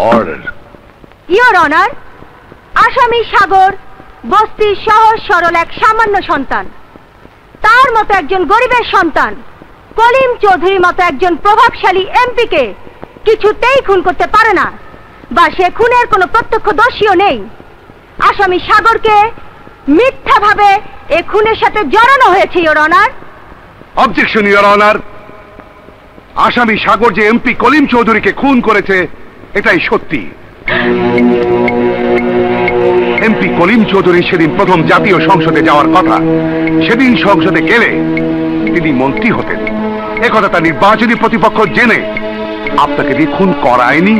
Order. Your honour, আসামি সাগর বস্তির সহজ সরল এক সামান্য সন্তান। তার মতো একজন গরিবের সন্তান কলিম চৌধুরীর মতো একজন প্রভাবশালী এমপিকে কিছুতেই খুন করতে পারে না, বা সে খুনের কোনো প্রত্যক্ষদর্শীও নেই। আসামি সাগরকে মিথ্যাভাবে এ খুনের সাথে জড়ানো হয়েছে your honour. Objection your honour. আসামি সাগর যে এমপি কলিম চৌধুরীকে খুন করেছে এটাই সত্যি। এমপি কলিম চৌধুরী সেদিন প্রথম জাতীয় সংসদে যাওয়ার কথা। সেদিন সংসদে গেলে তিনি মন্ত্রী হতেন। একথা তার নির্বাচনী প্রতিপক্ষ জেনে আপনাকে দিয়ে খুন করায়নি।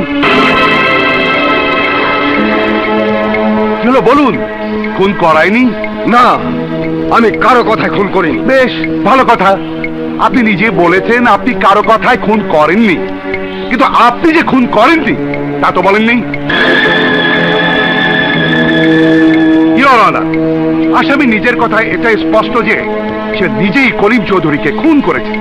কি হলো বলুন, খুন করায়নি? না, আমি কারো কথায় খুন করিনি। বেশ ভালো কথা, আপনি নিজে বলেছেন আপনি কারো কথায় খুন করেননি, কিন্তু আপনি যে খুন করেননি তা তো বলেননি। ইওর অনার, আসামি নিজের কথায় এটা স্পষ্ট যে সে নিজেই কলিম চৌধুরীকে খুন করেছে।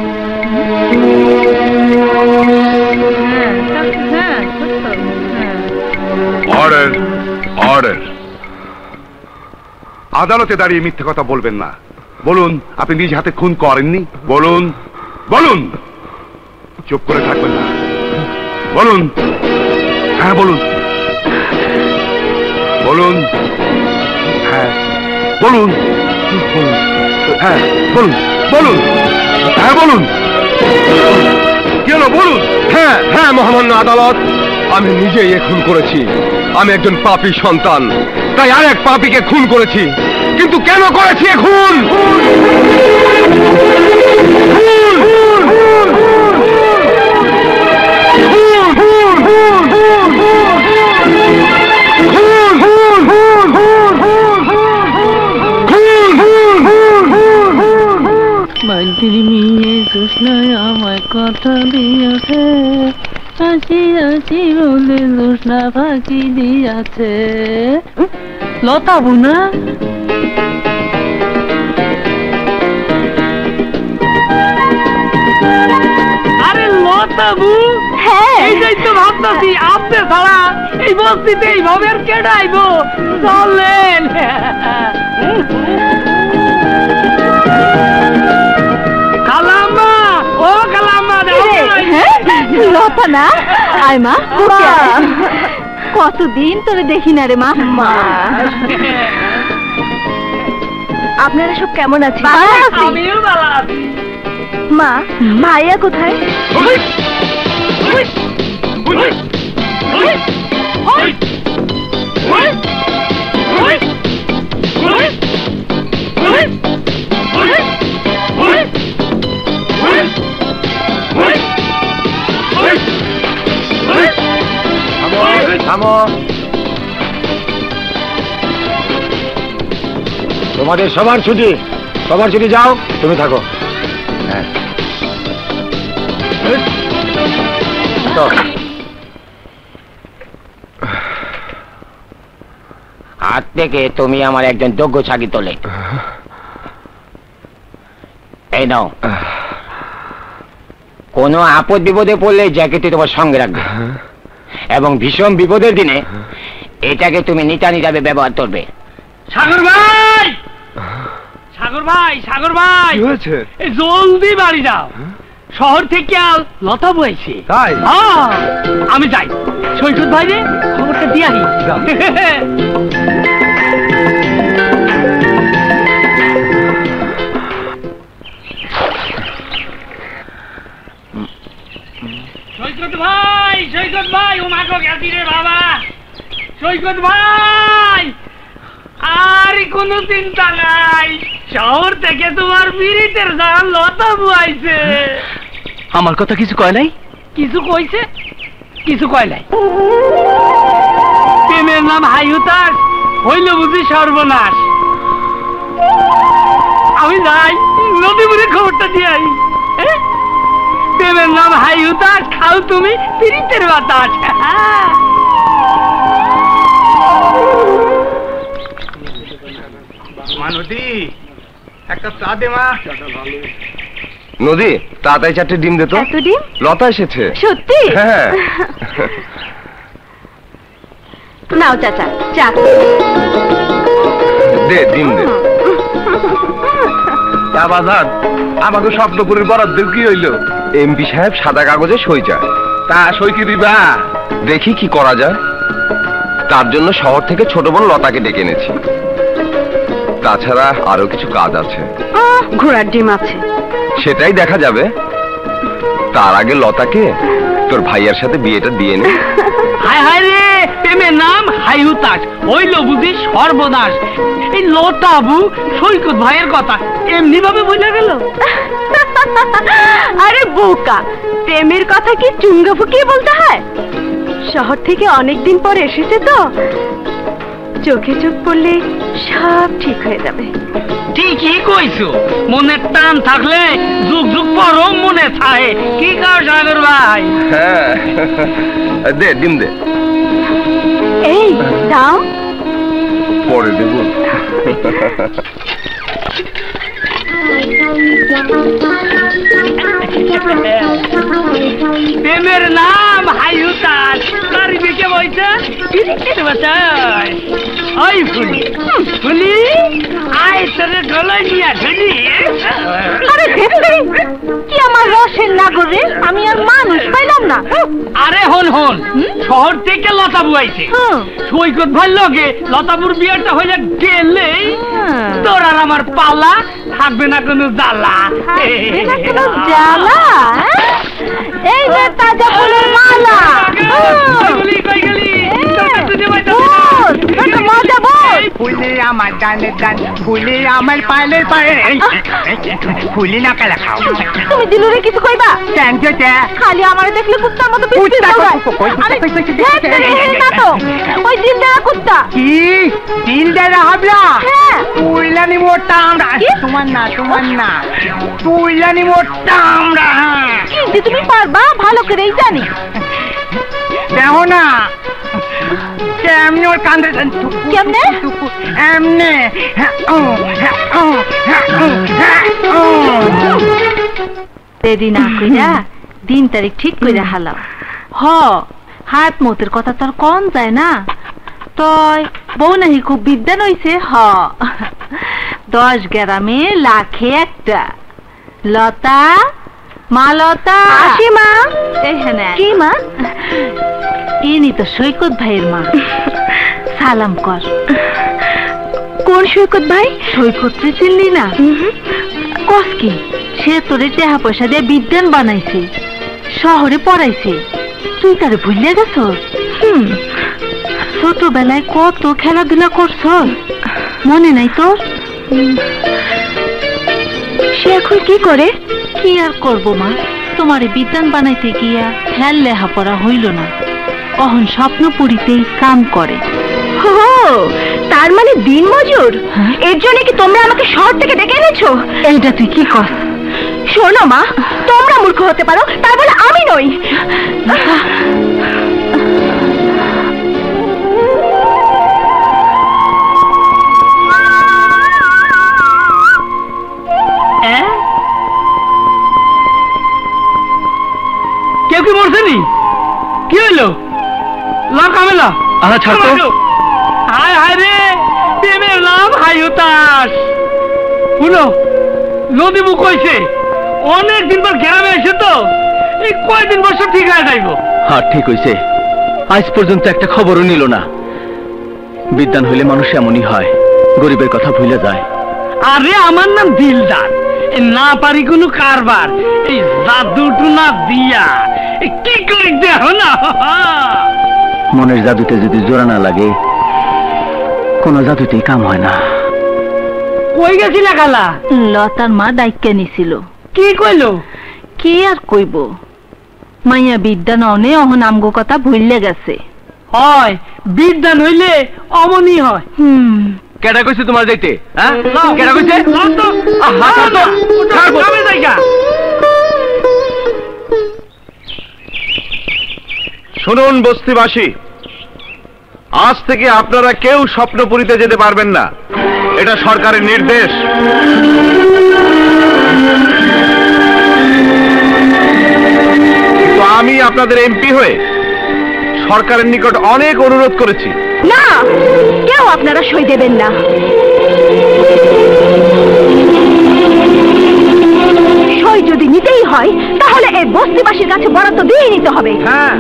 Order, order. আদালতে দাঁড়িয়ে মিথ্যে কথা বলবেন না। বলুন আপনি নিজ হাতে খুন করেননি। বলুন, বলুন। চুপ করে থাকবেন না, বলুন। হ্যাঁ বলুন, বলুন। হ্যাঁ বলুন, হ্যাঁ বলুন, বলুন। হ্যাঁ বলুন। কি হলো বলুন। হ্যাঁ হ্যাঁ মহামান্য আদালত, আমি নিজেই এ খুন করেছি। আমি একজন পাপী সন্তান, তাই আরেক পাপীকে খুন করেছি। কিন্তু কেন করেছি এ খুন? মাটির মিয়ে জোৎস্নায় আমায় কথা দিয়েছে, হাসি হাসি বলে জোৎস্না ফাঁকি দিয়েছে। লতা বুনা আরে লতাবু, এইটাই তো ভাবতেছি। আপনি ছাড়া এই বস্তিতে এইভাবে আর কেডা আইব? চলেন। কালাম্মা, ও কালাম্মা, লতা না? আয় মা, কতদিন তোরে দেখি না রে মা। আপনারা সব কেমন আছেন? আমিও ভালো আছি। মা, ভাইয়া কোথায়? তোমাদের সবার ছুটি, সবার ছুটি। যাও, তুমি থাকো। হ্যাঁ আজ থেকে তুমি আমার একজন যোগ্য ছাগি তোলে। এই নাও, কোনো আপদ বিপদে পড়লে জ্যাকেটটি তোমার সঙ্গে রাখবে, এবং ভীষণ বিপদের দিনে এটাকে তুমি নিটানি যাবে ব্যবহার করবে। সাগর ভাই, সাগর ভাই, সাগর ভাই, কি হয়েছে? জলদি বাড়ি যাও। শহর থেকে লতা বইছে। তাই? আমি যাই, সৈকত ভাই রে খবরটা দিয়ে আহি। সৈকত ভাই, সৈকত ভাই, ও মাগো গেছি রে বাবা। সৈকত ভাই, আর কোনো চিন্তা নাই, শহর থেকে তোমার বিরিতের জান লতা বুয়াইছে। আমার কথা কিছু কয় নাই? কিছু কইছে, কিছু কয় নাই। প্রেমের নাম হাইহুতাস, হইল বুঝি সর্বনাশ। আমি যাই, নদীপুরে খবরটা দিয়ে আই। প্রেমের নাম হাইহুতাস, খাও তুমি বিরিতের বাতাস। নদী, একটা চা দে মা। নদী, তাড়াতাড়ি 4টে ডিম দে তো। এত ডিম? লতা এসেছে। সত্যি? হ্যাঁ। নাও চাচা চা। দে ডিম দে। তা বাজান আমাকে স্বপ্নপুরের বরাদ্দ কি হইল? এমপি সাহেব সাদা কাগজে সই চায়। তা সই কি দিবা? দেখি কি করা যায়। তার জন্য শহর থেকে ছোট বোন লতাকে ডেকে এনেছি। তাছাড়া আরো কিছু কাজ আছে। ঘোড়ার ডিম আছে। সেটাই দেখা যাবে। তার আগে লতাকে তোর ভাইয়ার সাথে বিয়েটা দিয়ে নে। হায় হায় রে, প্রেমের নাম হাইহুতাস, হইল বুঝি সর্বনাশ। এই লতাবু সৈকত ভাইয়ের কথা এমনি ভাবে বলে গেল। আরে বোকা, প্রেমের কথা কি চুঙ্গা ফুকিয়ে বলতে হয়? শহর থেকে অনেকদিন পর এসেছে তো, চোখে চোখ পড়লে সব ঠিক হয়ে যাবে। ঠিকই কইছো, মনের টান থাকলে যুগ যুগ পরও মনে থাকে। কি কার সাগর ভাই? হ্যাঁ দে ডিম দে। এই দাও। পরে দেব। প্রেমের নাম হাইহুতাস, তারি দিকে বইছে কেটে বাঁচায়। ওই ফুলি ফুলি আয় তোরে গলায় নিয়ে ধরি। আরে ভেতরে কি আমার রসের নাগরে, আমি আর মানুষ পাইলাম না। আরে হন হন, শহর থেকে লতাবু আইছে। সৈকত ভাই লগে লতাবুর বিয়েটা হইলে গেলেই তোর আর আমার পালা, থাকবে না কোনো জ্বালা। জ্বালা? এই যে তাজা ফুলের মালা। মজা বল। ফুলে আমার ডানের ডান, ফুলে আমার পায়ের পায়ে, ফুলি না কালা খাও। তুমি দিলুরে কিছু কইবা? কেন খালি আমার দেখলে কুত্তার মতো পিছপিছ দৌড়ায়। আরে না তো, ওই দিল দেওয়া কুত্তা। কি দিল দেওয়া হাবলা? হ্যাঁ। তুইলানি মোটা আমরা। তোমার না তোমার না, তুইলানি মোটা আমরা। কি যে তুমি পারবা ভালো করেই জানি। দেখো না কেমনি ওর কান্দে। কেমনে? এমনে। দেরি না কইরা দিন তারিখ ঠিক কইরা হালাও। হ হাত মতের কথা তোর কম যায় না। তয় বউ নাহি খুব বিদ্যান হইছে। হ 10 গ্রামে লাখে একটা। লতা মা লতা। আসি মা। এখানে কি মা? ইনি তো সৈকত ভাইয়ের মা। সালাম কর। কোন সৈকত ভাই? সৈকত রে চিনলি না? কস কি? সে তোরে টাকা পয়সা দিয়ে বিদ্যান বানাইছে, শহরে পড়াইছে। তুই তারে ভুলে গেছ? ছোটবেলায় কত খেলাধুলা করছ, মনে নাই তোর? সে এখন কি করে? কি আর করবো মা, তোমারে বিদ্যান বানাইতে গিয়া হেল লেহাপড়া হইল না। কখন স্বপ্নপুরীতেই কাম করে। তার মানে দিন মজুর? এর জন্য কি তোমরা আমাকে শহর থেকে ডেকে এনেছো? এইটা তুই কি কর? শোনো মা, তোমরা মূর্খ হতে পারো, তার বলে আমি নই। কেউ কি মরছেনি? কি হইলো? কামেলা হায় হায় রে, প্রেমের নাম হাইহুতাস। শুনো, নদীবু কইছে অনেকদিন পর গ্রামে এসে তো এই কয়দিন বছর ঠিক হয়ে যাইব। হ্যাঁ ঠিক হইছে, আজ পর্যন্ত একটা খবরও নিল না। বিদ্যান হইলে মানুষ এমনই হয়, গরিবের কথা ভুলে যায়। আরে আমার নাম দিলদার, না পারি কোনো কারবার। এই জাদু টুনা দিয়া কি করি দেখো না। মনের জাদুতে যদি জোড়া না লাগে, কোন জাদুতেই কাম হয় না। কই গেছিল খালা? লতার মা দায়িত্ব নিছিল। কি কইলো? কি আর কইব, মাইয়া বিদ্যা ননে অহন আমগো কথা ভুললে গেছে। হয় বিদ্যান হইলে অমনি হয়। কেডা কইছে তোমার যাইতে? হ্যাঁ কেডা কইছে? শুনুন বস্তিবাসী, আজ থেকে আপনারা কেউ স্বপ্নপুরীতে যেতে পারবেন না, এটা সরকারের নির্দেশ। কিন্তু আমি আপনাদের এমপি হয়ে সরকারের নিকট অনেক অনুরোধ করেছি। না, কেউ আপনারা সই দেবেন না। সই যদি নিতেই হয় তাহলে এই বস্তিবাসীর কাছে বরাদ্দ দিয়ে নিতে হবে। হ্যাঁ,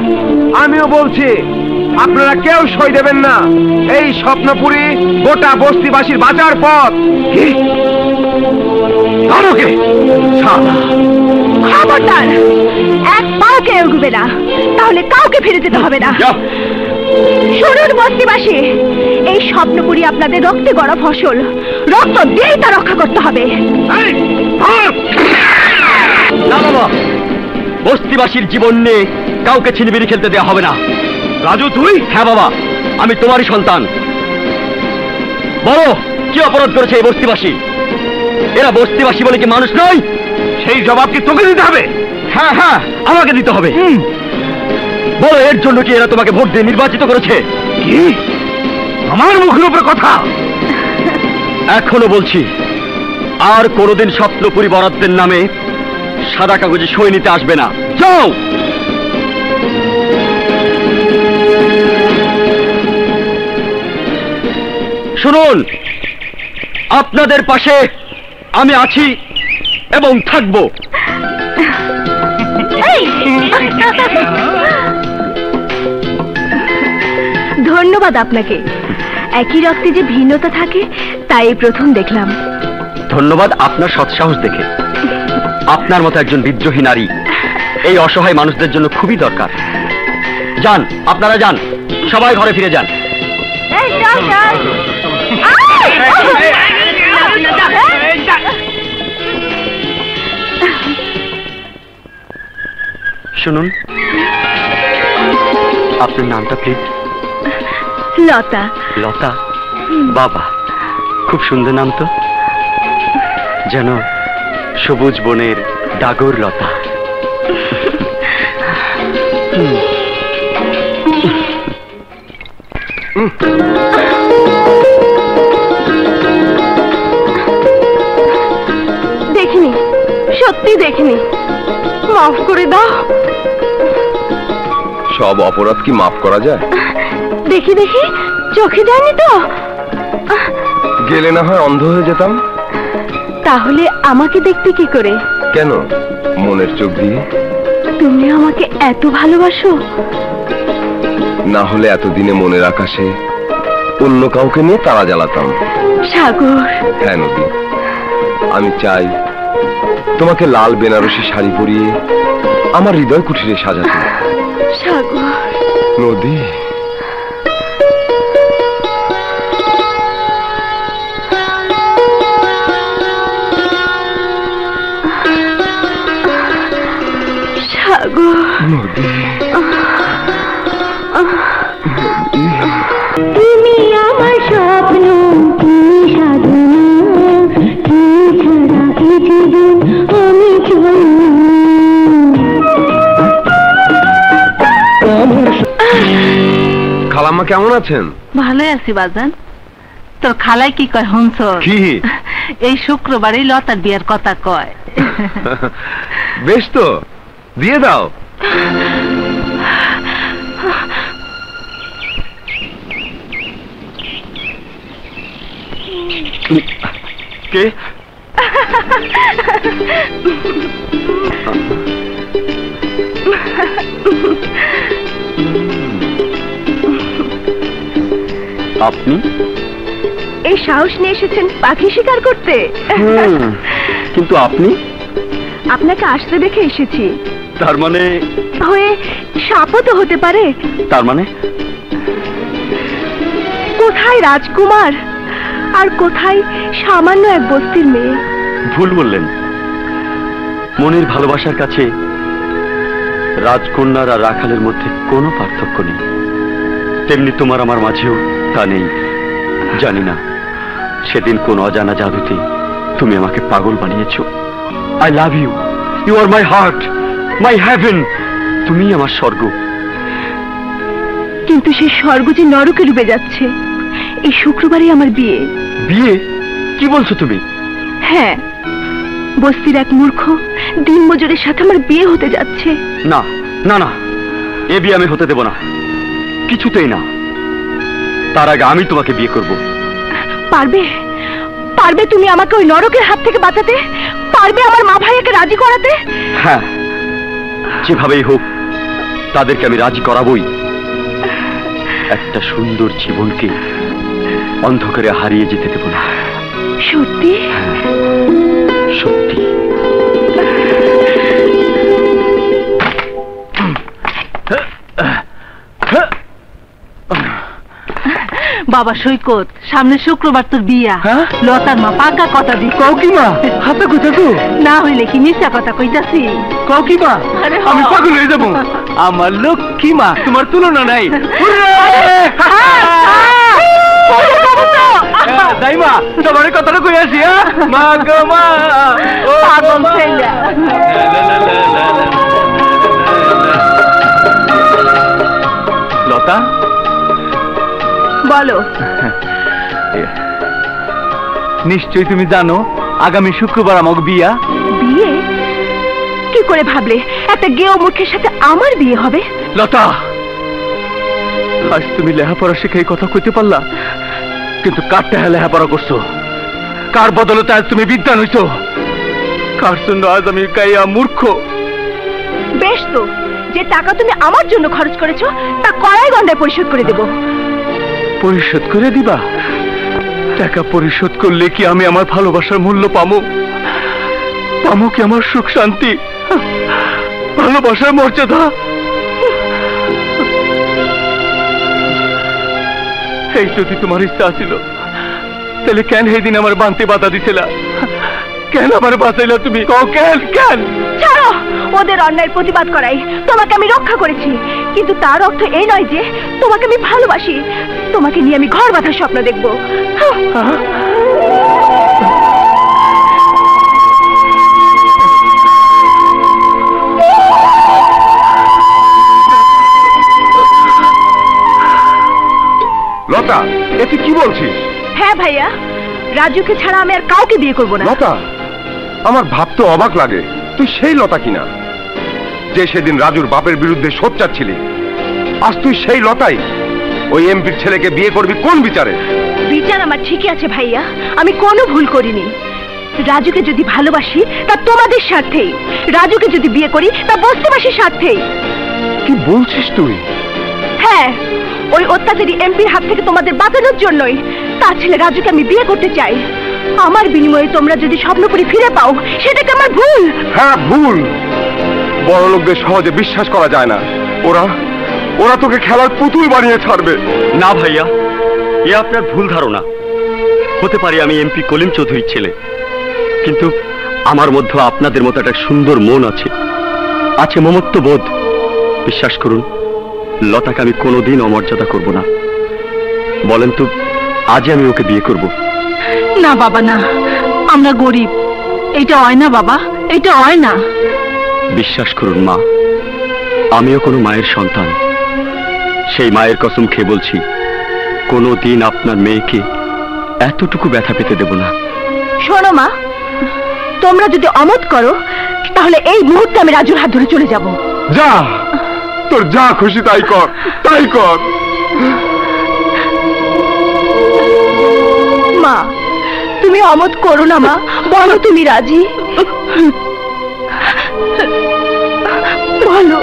আমিও বলছি আপনারা কেউ সই দেবেন না। এই স্বপ্নপুরী গোটা বস্তিবাসীর বাঁচার পথ। কি খবরদার, এক পাও কেউ এগোবে না, তাহলে কাউকে ফিরে যেতে হবে না। শুনুন বস্তিবাসী, এই স্বপ্নপুরী আপনাদের রক্তে গড়া ফসল, রক্ত দিয়েই তা রক্ষা করতে হবে। না বাবা, বস্তিবাসীর জীবন নিয়ে কাউকে ছিনিবিনি খেলতে দেওয়া হবে না। রাজু তুই? হ্যাঁ বাবা, আমি তোমারই সন্তান। বলো, কি অপরাধ করেছে এই বস্তিবাসী? এরা বস্তিবাসী বলে কি মানুষ নয়? সেই জবাব কি তোকে দিতে হবে? হ্যাঁ হ্যাঁ, আমাকে দিতে হবে। বলো, এর জন্য কি এরা তোমাকে ভোট দিয়ে নির্বাচিত করেছে? কি আমার মুখের উপরে কথা? এখনো বলছি, আর কোনোদিন স্বপ্নপুরী বরাদ্দের নামে সাদা কাগজে সই নিতে আসবে না। যাও। শুনুন, আপনাদের পাশে আমি আছি এবং থাকব। ধন্যবাদ আপনাকে। একই রক্তে যে ভিন্নতা থাকে তাই প্রথম দেখলাম। ধন্যবাদ আপনার সৎসাহস দেখে। আপনার মতো একজন বিদ্রোহী নারী এই অসহায় মানুষদের জন্য খুবই দরকার। যান, আপনারা যান, সবাই ঘরে ফিরে যান। শুনুন, আপনার নামটা প্লিজ? লতা। লতা? বাবা, খুব সুন্দর নাম তো, যেন সবুজ বনের ডাগর লতা। দেখিনি, সত্যি দেখিনি, মাফ করে দাও। সব অপরাধ কি মাফ করা যায়? দেখি দেখি, চোখে যায়নি তো? গেলে না হয় অন্ধ হয়ে যেতাম। তাহলে আমাকে দেখতে কি করে? কেন, মনের চোখ দিয়ে। তুমি আমাকে এত ভালোবাসো? না হলে এতদিনে মনের আকাশে অন্য কাউকে নিয়ে তারা জ্বালাতাম। সাগর। হ্যাঁ নদী, আমি চাই তোমাকে লাল বেনারসি শাড়ি পরিয়ে আমার হৃদয় কুঠিরে সাজাতে। সাগর। নদী, সাগর। নদী, তুমি আমার স্বপ্ন, কি সাধনা, কি ছাড়া এই জীবন আমি চলি। খালাম্মা কেমন আছেন? ভালোই আছি বাজান। তোর খালাই কি কয় হংস? কি? এই শুক্রবারই লতার বিয়ের কথা কয়। বেশ তো, দিয়ে দাও। কে? আপনি এই সাহস নিয়ে এসেছেন পাখি শিকার করতে? কিন্তু আপনি? আপনাকে আসতে দেখে এসেছি। তার মানে? হয়ে সাপও তো হতে পারে। তার মানে? কোথায় রাজকুমার আর কোথায় সামান্য এক বস্তির মেয়ে? ভুল বললেন। মনের ভালোবাসার কাছে রাজকন্যার আর রাখালের মধ্যে কোনো পার্থক্য নেই। তেমনি তোমার আমার মাঝেও তা নেই। জানি না সেদিন কোন অজানা জাদুতে তুমি আমাকে পাগল বানিয়েছ। I love you. You are my heart, my heaven. তুমি আমার স্বর্গ। কিন্তু সেই স্বর্গ যে নরকে ডুবে যাচ্ছে। এই শুক্রবারই আমার বিয়ে। বিয়ে? কি বলছো তুমি? হ্যাঁ, বস্তির এক মূর্খ দিনমজুরের সাথে আমার বিয়ে হতে যাচ্ছে। না না না, এ বিয়ে আমি হতে দেব না। কিছুতেই না। তার আগে আমি তোমাকে বিয়ে করব। পারবে? পারবে তুমি আমাকে ওই নরকের হাত থেকে বাঁচাতে? পারবে আমার মা ভাইয়াকে রাজি করাতে? হ্যাঁ, যেভাবেই হোক তাদেরকে আমি রাজি করাবই। একটা সুন্দর জীবনকে অন্ধকারে হারিয়ে যেতে দেব না। সত্যি? সত্যি। বাবা সৈকত, সামনে শুক্রবার তোর বিয়া। লতার মা পাকা কথা দি। কাকিমা হাতে কোথা তো না হইলে কি মিথ্যা কথা কইতাছি? কাকিমা আমি পাগল হয়ে যাবো। আমার লক্ষ্মী মা, তোমার তুলনা নাই। দাইমা তোমার কথাটা কই আসি। মা গো মা, পাগল ছেলে। লতা বলো। নিশ্চয়ই তুমি জানো আগামী শুক্রবার আমার বিয়া। বিয়ে? কি করে ভাবলে একটা গেও মূর্খের সাথে আমার বিয়ে হবে? লতা, আজ তুমি লেখাপড়া শিখে এই কথা কইতে পারলা, কিন্তু কার টাকা লেখাপড়া করছো? কার বদলতে আজ তুমি বিদ্যান হইছো? কার জন্য আজ আমি গাইয়া মূর্খ? বেশ তো, যে টাকা তুমি আমার জন্য খরচ করেছো তা কড়াই গন্ডায় পরিশোধ করে দেব। পরিশোধ করে দিবা? টাকা পরিশোধ করলে কি আমি আমার ভালোবাসার মূল্য পামো? পামো কি আমার সুখ শান্তি, ভালোবাসার মর্যাদা? এই যদি তোমার ইচ্ছা ছিল তাহলে কেন সেই দিন আমার বানতে বাধা দিছিলা? কেন আমার বাঁচাইলা তুমি? কেন কেন? ছাড়ো, ওদের অন্যায়ের প্রতিবাদ করাই তোমাকে আমি রক্ষা করেছি, কিন্তু তার অর্থ এই নয় যে তোমাকে আমি ভালোবাসি। তোমাকে নিয়ে আমি ঘর বাঁধার স্বপ্ন দেখবো। লতা, এ তুই কি বলছিস? হ্যাঁ ভাইয়া, রাজুকে ছাড়া আমি আর কাউকে বিয়ে করবো না। লতা, আমার ভাবতে অবাক লাগে তুই সেই লতা কিনা যে সেদিন রাজুর বাপের বিরুদ্ধে সোচ্চার ছিলি। আজ তুই সেই লতাই ওই এমপির ছেলেকে বিয়ে করবি কোন বিচারে? বিচার আমার ঠিকই আছে ভাইয়া, আমি কোনো ভুল করিনি। রাজুকে যদি ভালোবাসি তা তোমাদের স্বার্থেই, রাজুকে যদি বিয়ে করি তা বস্তিবাসীর স্বার্থেই। কি বলছিস তুই? হ্যাঁ, ওই অত্যাচারী এমপির হাত থেকে তোমাদের বাঁচানোর জন্যই তার ছেলে রাজুকে আমি বিয়ে করতে চাই। আমার বিনিময়ে তোমরা যদি স্বপ্নপুরী ফিরে পাও সেটা কি আমার ভুল? হ্যাঁ ভুল। বড় লোকদের সহজে বিশ্বাস করা যায় না। ওরা ওরা তোকে খেলার পুতুল বানিয়ে ছাড়বে। না ভাইয়া, এ আপনার ভুল ধারণা। হতে পারে আমি এমপি কলিম চৌধুরীর ছেলে, কিন্তু আমার মধ্যে আপনাদের মতো একটা সুন্দর মন আছে, আছে মমত্ববোধ। বিশ্বাস করুন, লতাকে আমি কোনোদিন অমর্যাদা করব না। বলেন তো, আজই আমি ওকে বিয়ে করব? না বাবা না, আমরা গরিব, এটা হয় না বাবা, এটা হয় না। বিশ্বাস করুন মা, আমিও কোনো মায়ের সন্তান। সেই মায়ের কসম খেয়ে বলছি, কোনোদিন আপনার মেয়েকে এতটুকু ব্যথা পেতে দেব না। শোনো মা, তোমরা যদি অমত করো তাহলে এই মুহূর্তে আমি রাজুর হাত ধরে চলে যাব। যা, তোর যা খুশি তাই কর, তাই কর। মা, তুমি অমত করো না মা, বলো তুমি রাজি। বলো।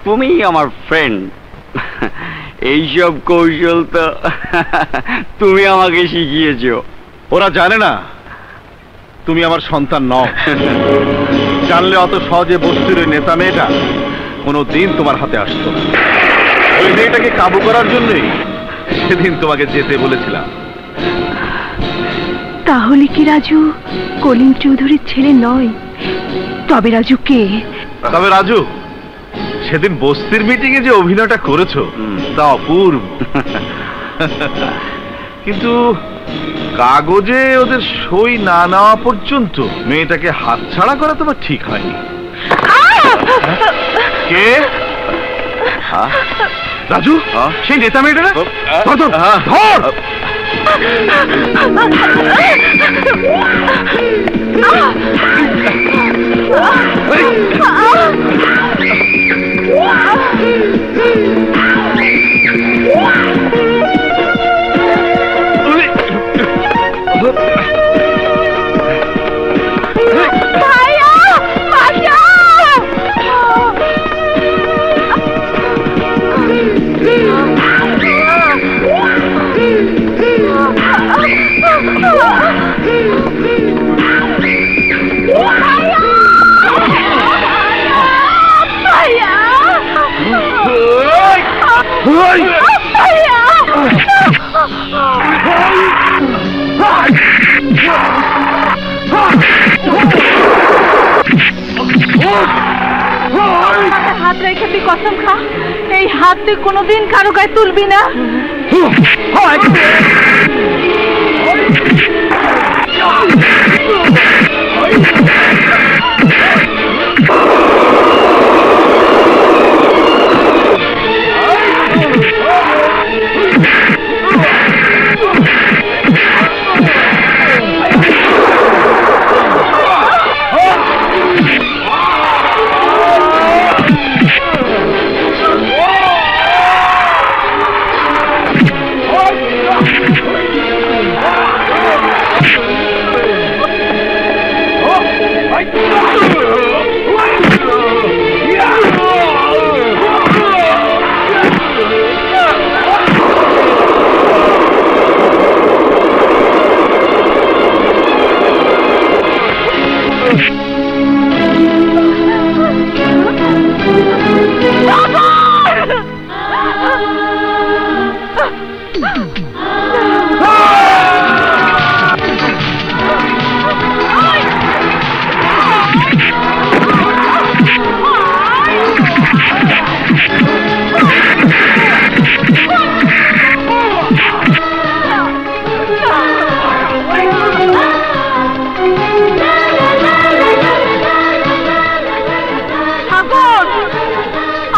তুমি আমার ফ্রেন্ড, এইসব কৌশল তো তুমি আমাকে শিখিয়েছো। ওরা জানে না তুমি আমার সন্তান নও। জানলে অত সহজে বস্তির ওই নেতা মেয়েটা কোনোদিন তোমার হাতে আসতো না। ওই মেয়েটাকে কাবু করার জন্যই সেদিন তোমাকে যেতে বলেছিলাম। তাহলে কি রাজু কলিম চৌধুরীর ছেলে নয়? তবে রাজু কে? তবে রাজু, সেদিন বস্তির মিটিং এ যে অভিনয়টা করেছো তা অপূর্ব। কিন্তু কাগজে ওদের সই না নেওয়া পর্যন্ত মেয়েটাকে হাতছাড়া করা তোমার ঠিক হয়নি। কে? রাজু, সেই নেতা মেয়েটা না? ধর! হাত রেখে তুই কসম খা, এই হাত তুই কোনোদিন কারো গায়ে তুলবি না।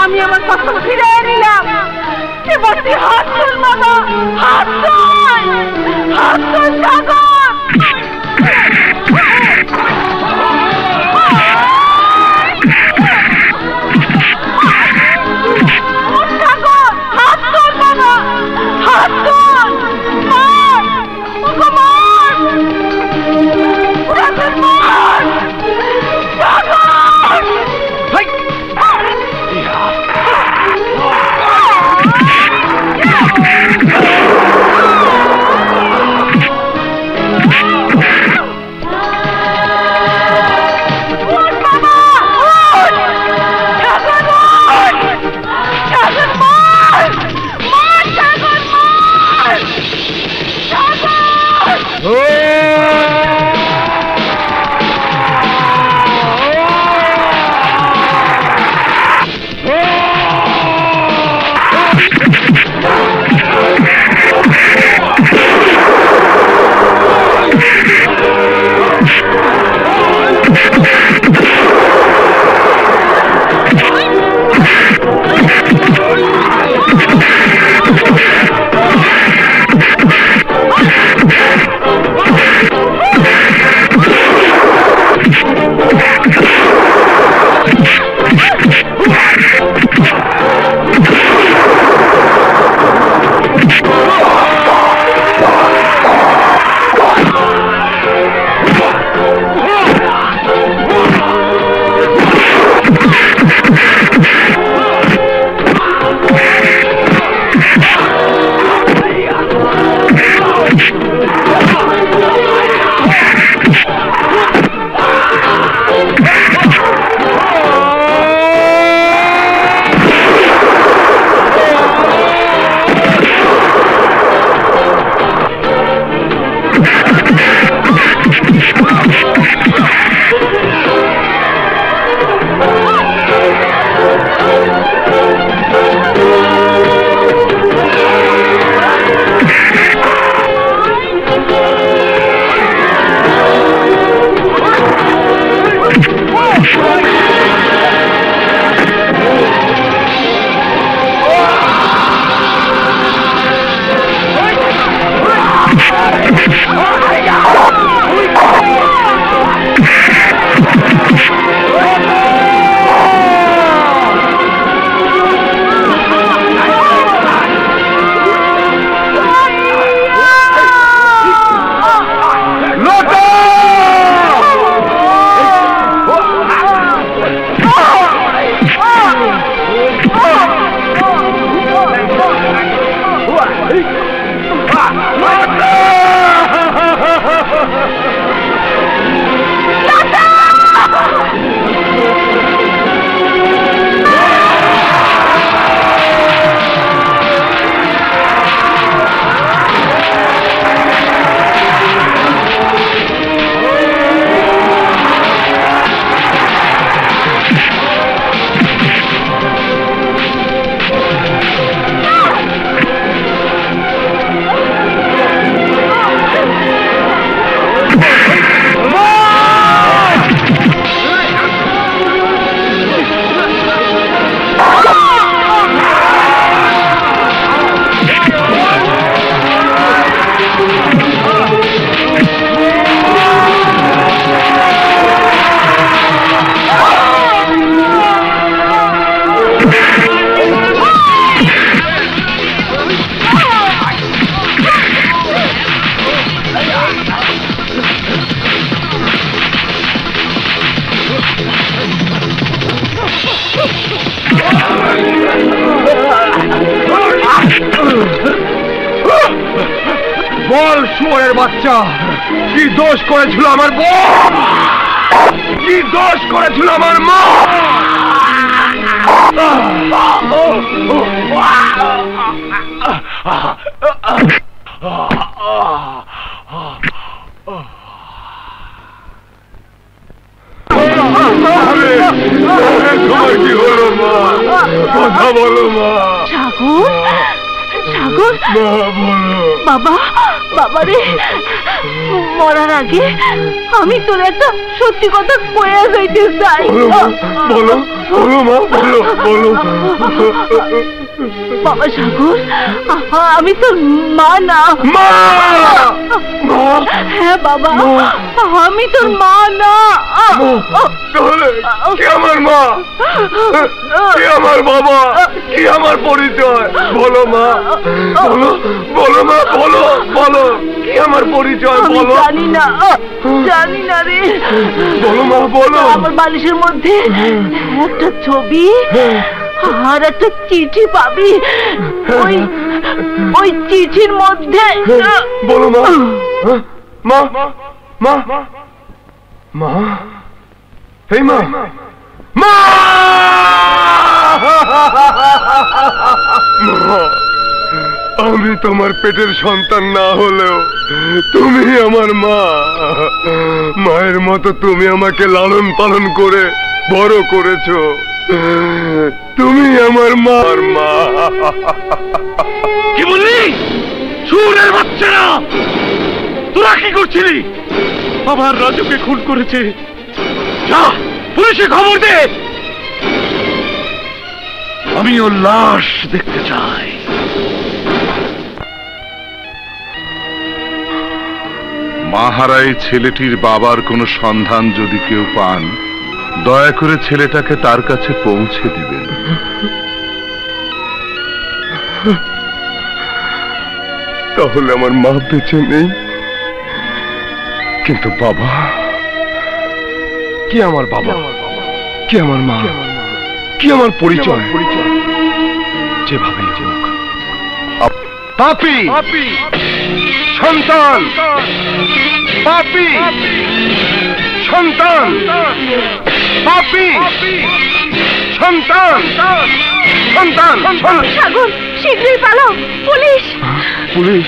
আমি আমার কসম ফিরে নিলাম। এবার তুই হাত তুল বাবা, হাত তুল, হাত তুল সাগর। সাগর, হাত তুল বাবা, হাত তুল, মার, ওকে মার, ওকে মার, সাগর। বল শুয়োরের বাচ্চা, কি দোষ করেছিল আমার বোন? কি দোষ করেছিল আমার মা? তোমার কি হলো মা? কথা বলো মা। সাগর, সাগর, বাবা, বাবা রে, মরার আগে আমি তোর একটা সত্যি কথা কয়ে যাইতে চাই। বলো বলো মা, বলো বলো। বাবা সাগর, আমি তোর মা না। মা! হ্যাঁ বাবা, আমি তোর মা না। তাহলে কি আমার মা? কি আমার বাবা? কি আমার পরিচয়? বলো মা, বলো বলো মা, বলো বলো, কি আমার পরিচয় বলো? জানি না, জানি না রে। বলো মা, বলো। আমার বালিশের মধ্যে একটা ছবি আর একটা চিঠি পাবি। ওই চিঠির মধ্যে বলো মা। মা মা মা, এই মা, মা! আমি তোমার পেটের সন্তান না হলেও তুমি আমার মা। মায়ের মতো তুমি আমাকে লালন পালন করে বড় করেছো। তুমি আমার মার মা। কি বললি? শুয়োরের বাচ্চারা, তোরা কি করছিলি? আমার রাজুকে খুন করেছে। যা, পুলিশে খবর দে। আমি ওর লাশ দেখতে চাই। মাহারাই ছেলেটির বাবার কোনো সন্ধান যদি কেউ পান, দয়া করে ছেলেটাকে তার কাছে পৌঁছে দিবেন। তাহলে আমার মা বেঁচে নেই, কিন্তু বাবা, কি আমার বাবা, কি আমার মা, কি আমার পরিচয়? যেভাবে হোক, পাপী সন্তান, পাপী সন্তান, পাপী সন্তান, সন্তান। সাগর, শীঘ্রই পালাও, পুলিশ! পুলিশ?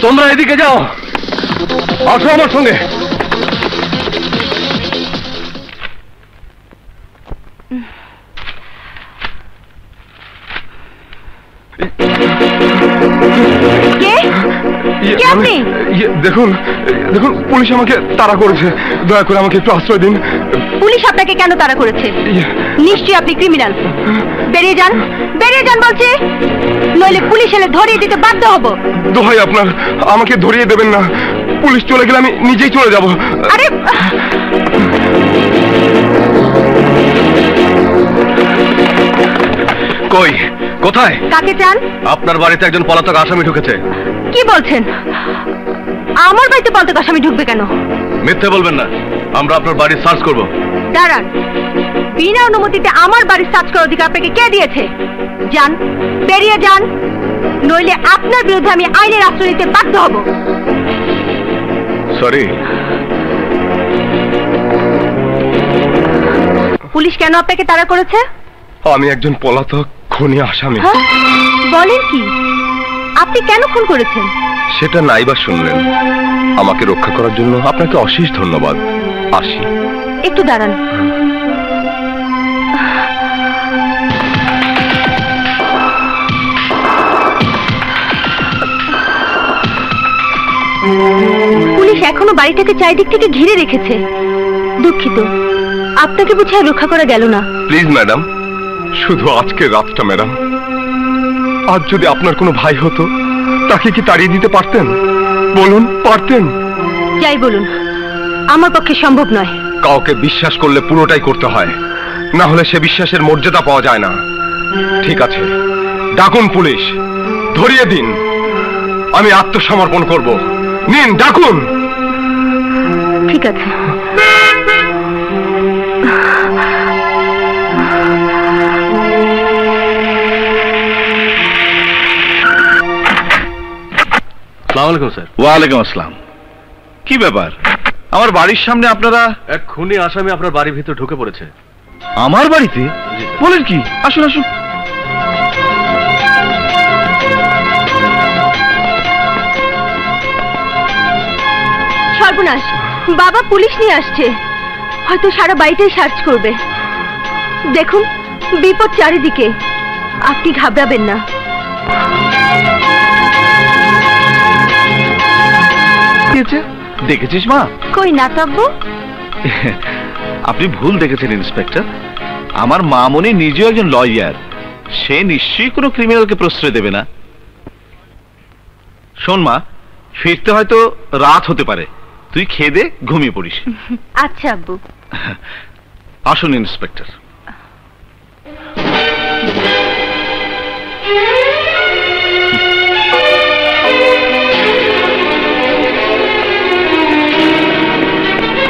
তোমরা এদিকে যাও, আসো আমার সঙ্গে। দেখুন দেখুন, পুলিশ আমাকে তাড়া করেছে, দয়া করে আমাকে একটু আশ্রয় দিন। পুলিশ আপনাকে কেন তাড়া করেছে? নিশ্চয়ই আপনি ক্রিমিনাল। বেরিয়ে যান, বেরিয়ে যান বলছি, নইলে পুলিশ এলে ধরিয়ে দিতে বাধ্য হব। দোহাই আপনার, আমাকে ধরিয়ে দেবেন না। পুলিশ চলে গেলে আমি নিজেই চলে যাব। আরে কই, কোথায়? কাকে চান? আপনার বাড়িতে একজন পলাতক আসামি ঢুকেছে। কি বলছেন? আমার বাড়িতে পলাতক আসামি ঢুকবে কেন? মিথ্যে বলবেন না, আমরা আপনার বাড়ি সার্চ করব। দাঁড়ান, বিনা অনুমতিতে আমার বাড়ি সার্চ করার অধিকার আপনাকে কে দিয়েছে? যান, বেরিয়ে যান, নইলে আপনার বিরুদ্ধে আমি আইনের আশ্রয় নিতে বাধ্য হব। সরি। পুলিশ কেন আপনাকে তাড়া করেছে? আমি একজন পলাতক খুনি আসামি। বলেন কি? আপনি কেন খুন করেছেন? সেটা নাইবা শুনলেন। আমাকে রক্ষা করার জন্য আপনাকে অশেষ ধন্যবাদ। আসি। একটু দাঁড়ান। পুলিশ এখনো বাড়িটাকে চারিদিক থেকে ঘিরে রেখেছে। দুঃখিত, আপনাকে বুঝে রক্ষা করা গেল না। প্লিজ ম্যাডাম, শুধু আজকের রাতটা ম্যাডাম। আজ যদি আপনার কোনো ভাই হতো, তাকে কি তাড়িয়ে দিতে পারতেন? বলুন, পারতেন? যাই বলুন, আমার পক্ষে সম্ভব নয়। কাউকে বিশ্বাস করলে পুরোটাই করতে হয়, না হলে সে বিশ্বাসের মর্যাদা পাওয়া যায় না। ঠিক আছে, ডাকুন পুলিশ, ধরিয়ে দিন। আমি আত্মসমর্পণ করব। নিন, ডাকুন। ঠিক আছে। ওয়ালাইকুম আসসালাম। কি ব্যাপার, আমার বাড়ির সামনে আপনারা? এক খুনি আসামি আপনার বাড়ির ভিতর ঢুকে পড়েছে। আমার বাড়িতে? বলেন কি? আসুন আসুন। সর্বনাশ, বাবা পুলিশ নিয়ে আসছে। হয়তো সারা বাড়িটাই সার্চ করবে। দেখুন, বিপদ চারিদিকে। আপনি ঘাবড়াবেন না। দেখেছিস মা? কই না তো আব্বু। আপনি ভুল দেখেছেন ইন্সপেক্টর। আমার মামনি নিজেও একজন লয়ার। সে নিশ্চয়ই কোনো ক্রিমিনালকে প্রশ্রয় দেবে না। শোন মা, ফিরতে হয়তো রাত হতে পারে, তুই খেয়ে দে, ঘুমিয়ে পড়িস। আচ্ছা আব্বু। আসুন ইন্সপেক্টর।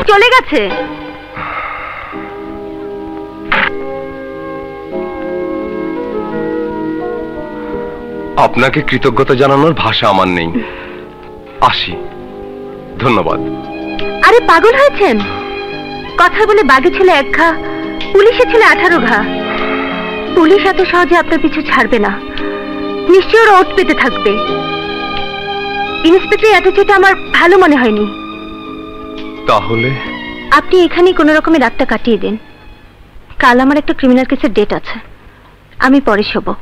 চলে গেছে। আপনাকে কৃতজ্ঞতা জানানোর ভাষা আমার নেই। আসি, ধন্যবাদ। আরে পাগল হয়েছেন? কথা বলে বাঘে ছিল 1 ঘা, পুলিশে ছিল 18 ঘা। পুলিশ এত সহজে আপনার পিছু ছাড়বে না। নিশ্চয় ওরা ওট পেতে থাকবে। ইন্সপেক্টর অ্যাটিটিউড আমার ভালো মনে হয়নি। তাহলে আপনি এখানেই কোনো রকমের রাতটা কাটিয়ে দিন। কাল আমার একটা ক্রিমিনাল কেসের ডেট আছে, আমি পরে শোবো।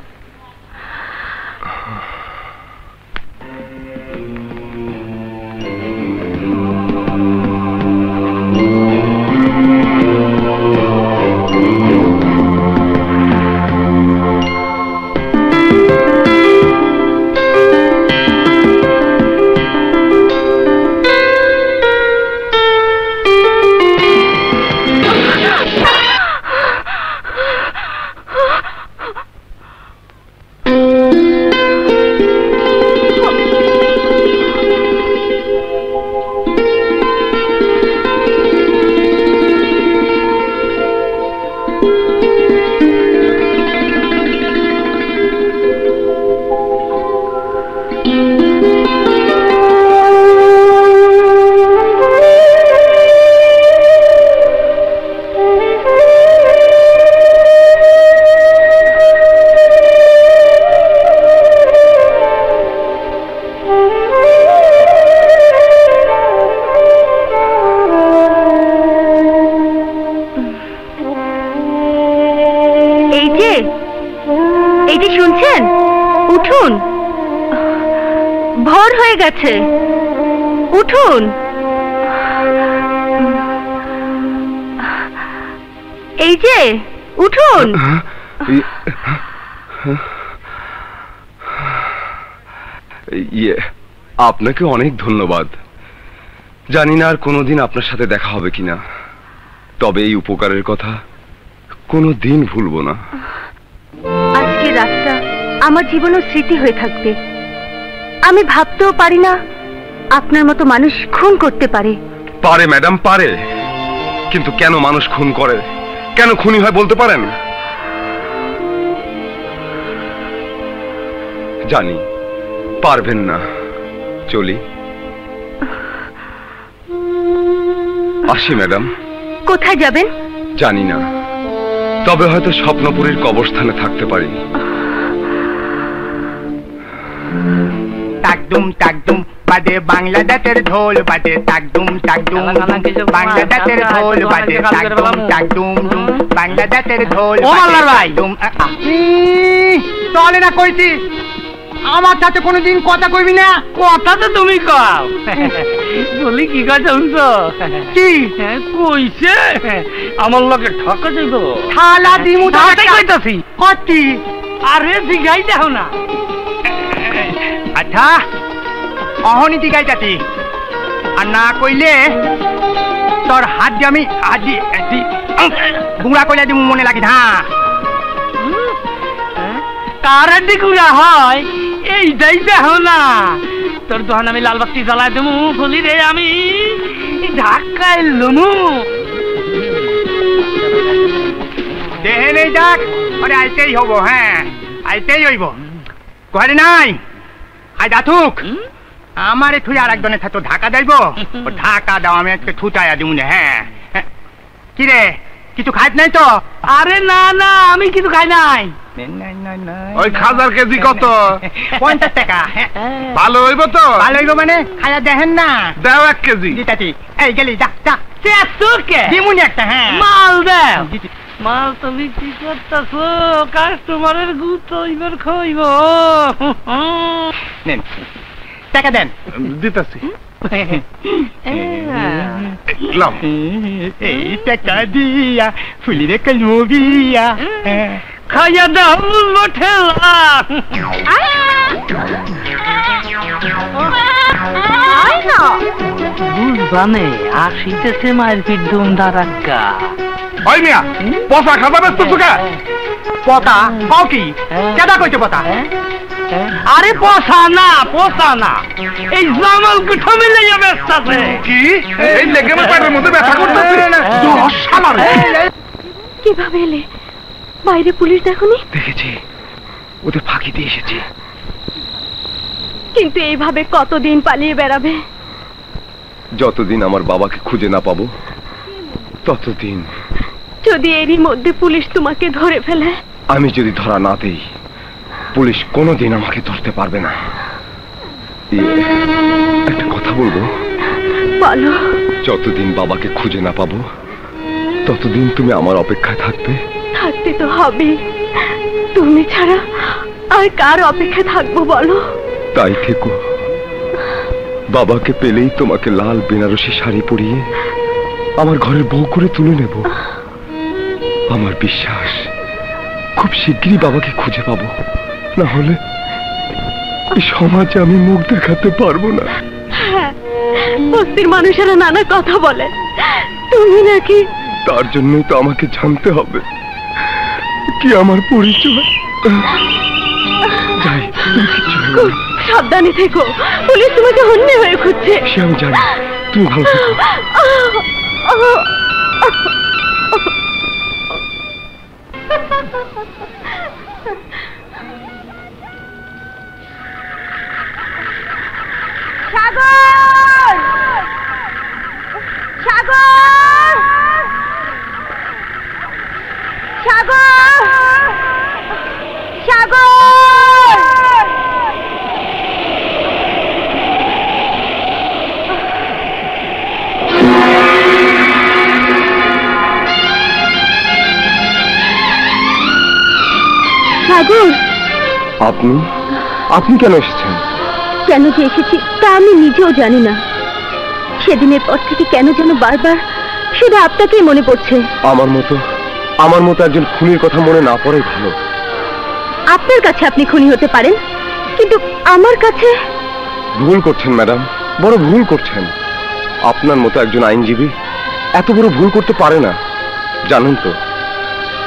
গেছে, উঠুন। এই যে উঠুন। আপনাকে অনেক ধন্যবাদ। জানি না আর কোনোদিন আপনার সাথে দেখা হবে কিনা, তবে এই উপকারের কথা কোনোদিন ভুলবো না। আজকে রাতটা আমার জীবনের স্মৃতি হয়ে থাকবে। আমি ভাবতেও পারি না আপনার মতো মানুষ খুন করতে পারে। পারে ম্যাডাম, পারে, কিন্তু কেন মানুষ খুন করে, কেন খুনি হয় বলতে পারেন? জানি পারবেন না। চলি, আসি ম্যাডাম। কোথায় যাবেন জানি না, তবে হয়তো স্বপ্নপুরীর কবরস্থানে থাকতে পারি। টাকদুম টাকদুম বাজে বাংলাদেশের ঢোল বাজে, টাকদুম টাকদুম বাংলাদেশের ঢোল বাজে, টাকদুম টাকদুম বাংলাদেশের ঢোল। ও মাল্লার ভাই, চলে না কইছি, আমার সাথে কোনোদিন কথা কইবি না। কথা তো তুমি কও। বলি কি কথা শুনছো? কি কইছে আমার লগে ঠকা যাইব। থালা দিমু তাতে কইতাছি। কতি আরে জিগাই দেখো না। আচ্ছা অহনি দিগাইতাছি, আর না কইলে তোর হাত দিয়ে আমি গুঁড়া কইলা দিমু, মনে লাগি। হ্যাঁ, কার হাড্ডি গুঁড়া হয় এইটাই দেখো না। তোর দোকান আমি লাল বাতি জ্বালাই দেবো, বলি রে আমি ঢাকায় লুমু। দেহে নেই যাক, আরে আইতেই হব। হ্যাঁ, আইতেই হইব। ঘরে নাই আই দাথুক, আমারে থুই আর একজনের সাথে ঢাকা যাইব। ঢাকা দাও, আমি আজকে থুটাইয়া দিব না। হ্যাঁ, কি রে, কিছু খাইত নাই তো? আরে না না, আমি কিছু খাই নাই। ওই খাজার কেজি কত? 50 টাকা। ভালো হইব তো? ভালো হইব মানে খাইয়া দেখেন না। দাও 1 কেজি। দিতাছি। এই গেলি, যা যা দিমুনি একটা। হ্যাঁ, মাল দেও। মাল তুমি কি করতেছো? কাস্টমারের গুত হইবার খাইব। নেন টাকা দেন। দিতাছি। এই টাকা দিয়া ফুলিরে কলমু বিয়া খাইয়া দাও ঠেলা। বুঝবানে আসিতেছে মায়ের পিঠ ধুম ধারাক্কা। ওই মিয়া, পচা খাজা ব্যস্ত সুখা। পতা পাও কি? কেডা কইতে পতা? আরে পোষা না, পোষা না, এই জামাল গুঠো মিলে ব্যস্ত আছে। কি এই লেগে পায়ের মধ্যে ব্যথা করতেছে? কিভাবে এলে? বাইরে পুলিশ দেখনি? দেখেছি, ওদের ফাঁকি দিয়ে এসেছি। কিন্তু এইভাবে কতদিন পালিয়ে বেড়াবে? যতদিন আমার বাবাকে খুঁজে না পাবো ততদিন। যদি এরই মধ্যে পুলিশ তোমাকে ধরে ফেলে? আমি যদি ধরা না দেই, পুলিশ কোনোদিন আমাকে ধরতে পারবে না। একটা কথা বলবো? বলো। যতদিন বাবাকে খুঁজে না পাবো ততদিন তুমি আমার অপেক্ষায় থাকবে? থাকতে তো হবে, তুমি ছাড়া আর কার অপেক্ষা থাকবো বলো? তাই থেকো, বাবাকে পেলেই তোমাকে লাল বেনারসি শাড়ি পরিয়ে আমার ঘরের বউ করে তুলে নেব। আমার বিশ্বাস খুব শিগগিরই বাবাকে খুঁজে পাবো, না হলে এই সমাজে আমি মুখ দেখাতে পারবো না। হ্যাঁ, বস্তির মানুষেরা নানা কথা বলে, তুমি নাকি? তার জন্যই তো আমাকে জানতে হবে কি আমার পরিচয়। যাই, সাবধানে থেকো, পুলিশ তোমাকে হন্যে হয়ে খুঁজছে। সে আমি জানি, তুমি ভালো থেকো। সাগর, সাগর, সাগর, সাগর। সাগর, আপনি আপনি কেন এসেছেন? কেন যে এসেছি তা আমি নিজেও জানি না। সেদিনের পর থেকে কেন যেন বারবার শুধু আপনাকেই মনে পড়ছে। আমার মতো একজন খুনির কথা মনে না পড়াই ভালো। আপনার কাছে আপনি খুনি হতে পারেন, কিন্তু আমার কাছে? ভুল করছেন ম্যাডাম, বড় ভুল করছেন। আপনার মতো একজন আইনজীবী এত বড় ভুল করতে পারে না। জানেন তো,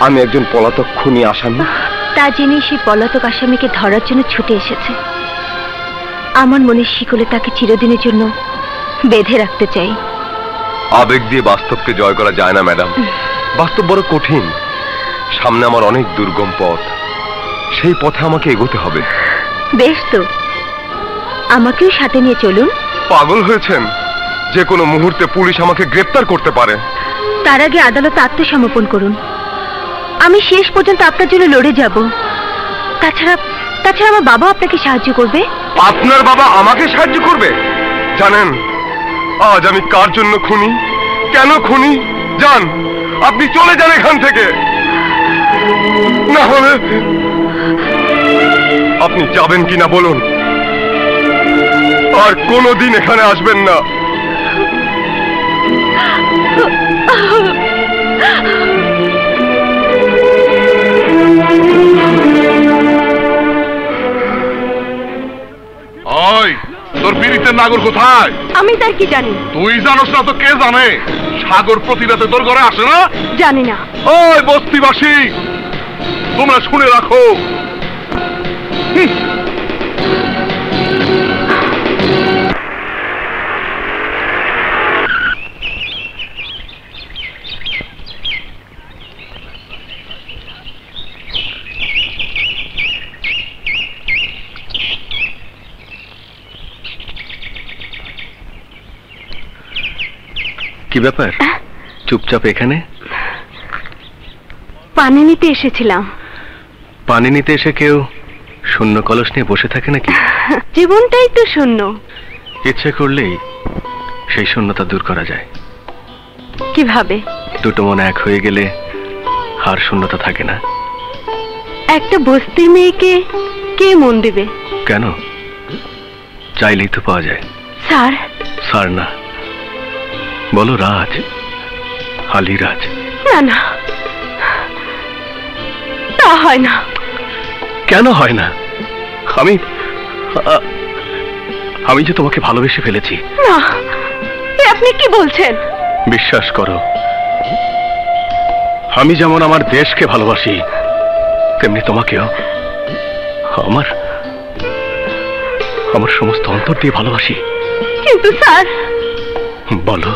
আমি একজন পলাতক খুনি আসামি। তা জেনে সেই পলাতক আসামিকে ধরার জন্য ছুটে এসেছে। আমার মনের শিকলে তাকে চিরদিনের জন্য বেঁধে রাখতে চাই। আবেগ দিয়ে বাস্তবকে জয় করা যায় না ম্যাডাম। বাস্তব বড় কঠিন। সামনে আমার অনেক দুর্গম পথ, সেই পথে আমাকে এগোতে হবে। বেশ তো, আমাকেও সাথে নিয়ে চলুন। পাগল হয়েছেন? যে কোনো মুহূর্তে পুলিশ আমাকে গ্রেফতার করতে পারে। তার আগে আদালতে আত্মসমর্পণ করুন। আমি শেষ পর্যন্ত আপনার জন্য লড়ে যাব। তাছাড়া আমার বাবা আপনাকে সাহায্য করবে। আপনার বাবা আমাকে সাহায্য করবে? জানেন আজ আমি কার জন্য খুনি, কেন খুনি? যান, আপনি চলে যান এখান থেকে। না হলে আপনি যাবেন কিনা বলুন, আর কোনোদিন এখানে আসবেন না। ওই তোর পীড়িতের নাগর কোথায়? আমি তার কি জানি? তুই জানোস না তো কে জানে? সাগর প্রতি রাতে তোর ঘরে আসে না? জানি না। ওই বস্তিবাসী, তোমরা শুনে রাখো, কি ব্যাপার, চুপচাপ এখানে? পানি নিতে এসেছিলাম। পানি নিতে এসে কেউ শূন্য কলস নিয়ে বসে থাকে নাকি? জীবনটাই তো শূন্য। ইচ্ছে করলেই সেই শূন্যতা দূর করা যায়। কিভাবে? দুটো মন এক হয়ে গেলে আর শূন্যতা থাকে না। একটা বস্তির মেয়েকে কে মন দিবে? কেন? চাইলেই তো পাওয়া যায়। স্যার? স্যার না, বলো রাজ, আলিরাজ। না না, তা হয় না। কেন হয় না? আমি যে তোমাকে ভালোবেসে ফেলেছি। না, আপনি কি বলছেন? বিশ্বাস করো, আমি যেমন আমার দেশকে ভালোবাসি তেমনি তোমাকেও আমার সমস্ত অন্তর দিয়ে ভালোবাসি। কিন্তু স্যার। বলো।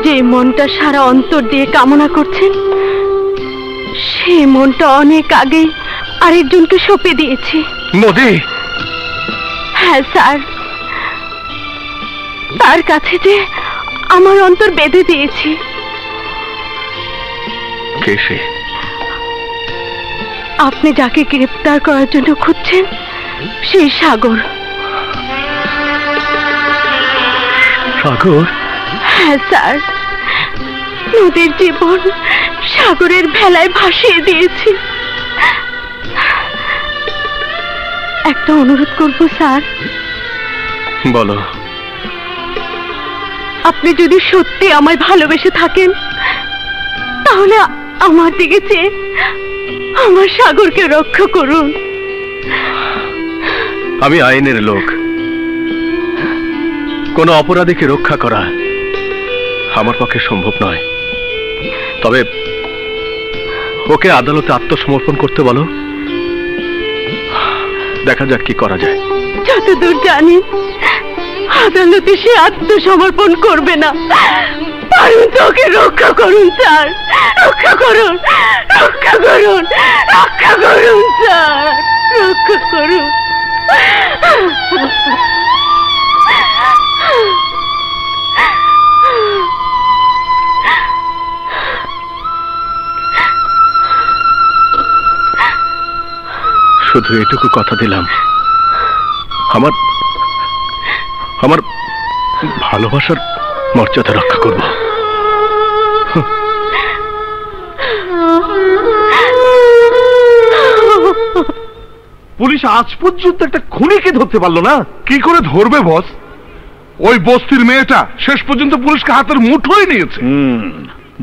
যে মনটা সারা অন্তর দিয়ে কামনা করছেন, সেই মনটা অনেক আগে আরেকজনকে সঁপে দিয়েছি। নদী? হ্যাঁ স্যার, তার কাছে যে আমার অন্তর বেঁধে দিয়েছি। কে সে? আপনি যাকে গ্রেফতার করার জন্য খুঁজছেন, সেই সাগর। সাগর? হ্যাঁ স্যার, নদীর জীবন সাগরের ভেলায় ভাসিয়ে দিয়েছি। একটা অনুরোধ করব স্যার। বলো। আপনি যদি সত্যি আমায় ভালোবেসে থাকেন, তাহলে আমার দিকে চেয়ে আমার সাগরকে রক্ষা করুন। আমি আইনের লোক, কোন অপরাধীকে রক্ষা করা আমার পক্ষে সম্ভব নয়। তবে ওকে আদালতে আত্মসমর্পণ করতে বলো, দেখা যাক কি করা যায়। যতদূর জানি আদালতে সে আত্মসমর্পণ করবে না। পারুন তো ওকে রক্ষা করুন স্যার, রক্ষা করুন, রক্ষা করুন, রক্ষা করুন স্যার, রক্ষা করুন। শুধু এটুকু কথা দিলাম, আমার ভালোবাসার মর্যাদা রক্ষা করব। পুলিশ আজ পর্যন্ত একটা খুনিকে ধরতে পারলো না। কি করে ধরবে বস? ওই বস্তির মেয়েটা শেষ পর্যন্ত পুলিশকে হাতের মুঠোয় নিয়েছে।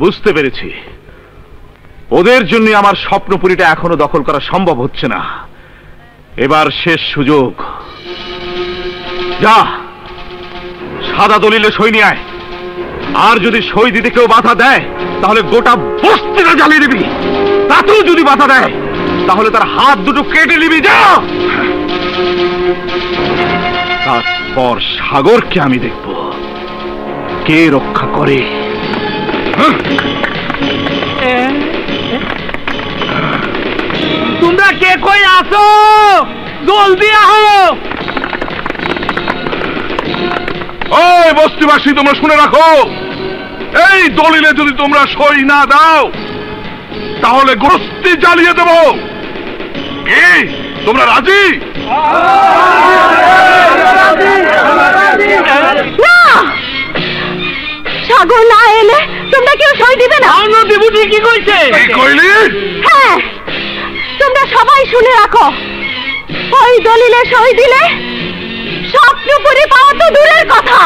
বুঝতে পেরেছি, ওদের জন্য আমার স্বপ্নপুরীটা এখনো দখল করা সম্ভব হচ্ছে না। এবার শেষ সুযোগ। যা, সাদা দলিলে সই নিয়ে আয়। আর যদি সই দিতে কেউ বাধা দেয় তাহলে গোটা বস্তিটা জ্বালিয়ে দিবি। তাতেও যদি বাধা দেয় তাহলে তার হাত দুটো কেটে নিবি। যা, তারপর সাগরকে আমি দেখব কে রক্ষা করে। তোমরা কে কই আসো, জলদি আহো। ওই বস্তিবাসী, তোমরা শুনে রাখো, এই দলিলে যদি তোমরা সই না দাও তাহলে বস্তি জ্বালিয়ে দেব। কি তোমরা রাজি? সাগর না এলে তোমরা কেউ সই দিবে না। বিভূতি কি কইছে? কি কইলি? হ্যাঁ, তোমরা সবাই শুনে রাখো, ওই দলিলে সই দিলে স্বপ্নপুরি পাওয়া তো দূরের কথা,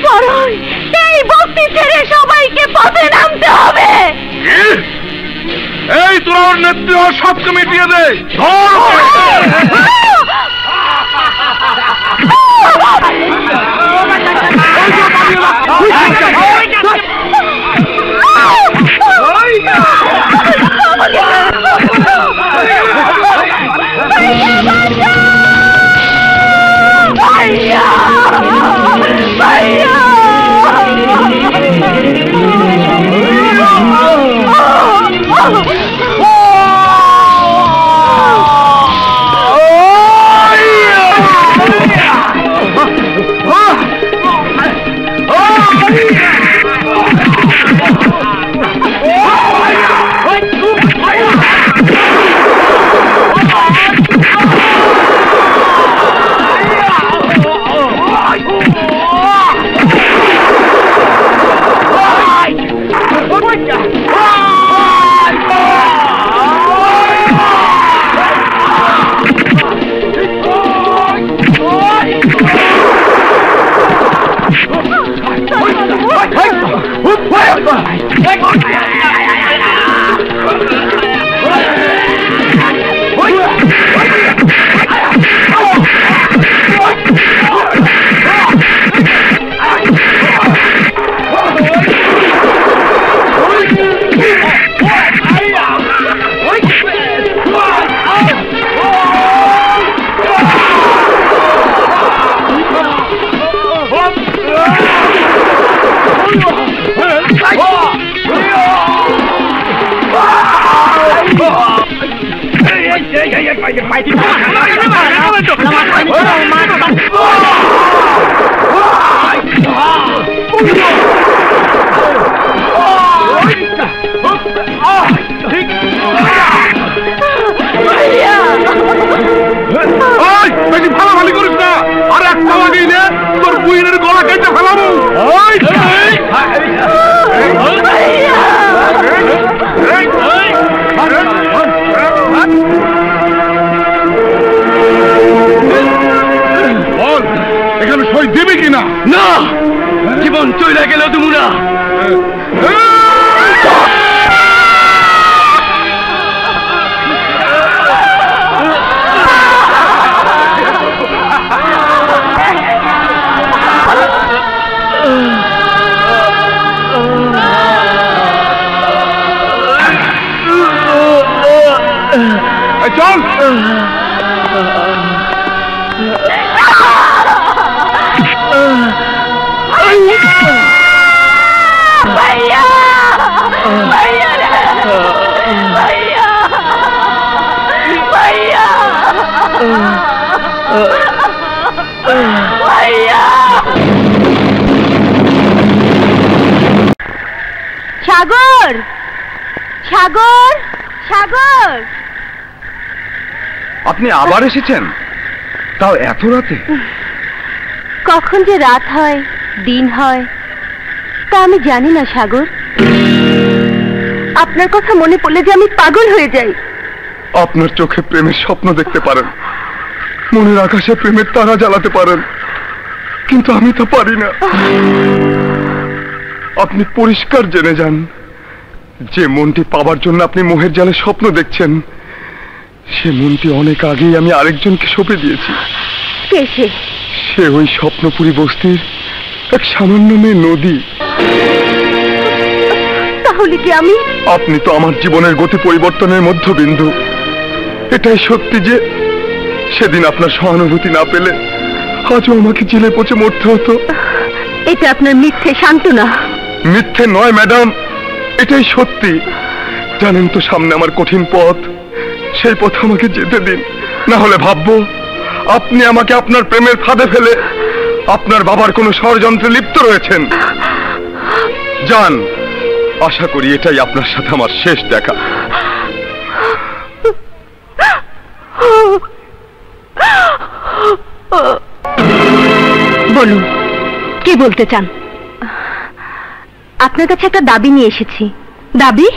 বরং এই বস্তি ছেড়ে সবাইকে পথে নামতে হবে। এই তোরা ওর নেতৃত্ব সবকে মিটিয়ে দে। ভালো করিস না, আর একটা লাগিয়ে তোর বুইনের গলা কেটে ফেলাবো। এখানে সই দিবি কিনা? না, জীবন চলে গেল তোমরা। চল। भैया भैया भैया भैया भैया সাগর সাগর সাগর, আপনি আবার এসেছেন, তাও এত রাতে? কখন যে রাত হয় দিন হয় তা আমি জানি না সাগর। আপনার কথা মনে পড়লে যে আমি পাগল হয়ে যাই। আপনার চোখে প্রেমের স্বপ্ন দেখতে পারেন, মনের আকাশে প্রেমের তারা জ্বালাতে পারেন, কিন্তু আমি তো পারি না। আপনি পরিষ্কার জেনে যান যে মনটি পাবার জন্য আপনি মোহের জালে স্বপ্ন দেখছেন, সে মনটি অনেক আগেই আমি আরেকজনকে সঁপে দিয়েছি। কে সে? সে ওই স্বপ্নপুরী বস্তির এক সামান্য মেয়ে নদী। তাহলে কি আমি? আপনি তো আমার জীবনের গতি পরিবর্তনের মধ্যবিন্দু। এটাই সত্যি যে সেদিন আপনার সহানুভূতি না পেলে আজও আমাকে জেলে পচে মরতে হতো। এটা আপনার মিথ্যে সান্ত্বনা। মিথ্যে নয় ম্যাডাম, এটাই সত্যি। জানেন তো সামনে আমার কঠিন পথ, সেই পথ আমাকে যেতে দিন, না হলে ভাববো আপনি আমাকে আপনার প্রেমের ফাঁদে ফেলে আপনার বাবার কোনো ষড়যন্ত্রে লিপ্ত রয়েছেন। যান, আশা করি এটাই আপনার সাথে আমার শেষ দেখা। বলুন, কি বলতে চান? আপনার কাছে একটা দাবি নিয়ে এসেছি। দাবি?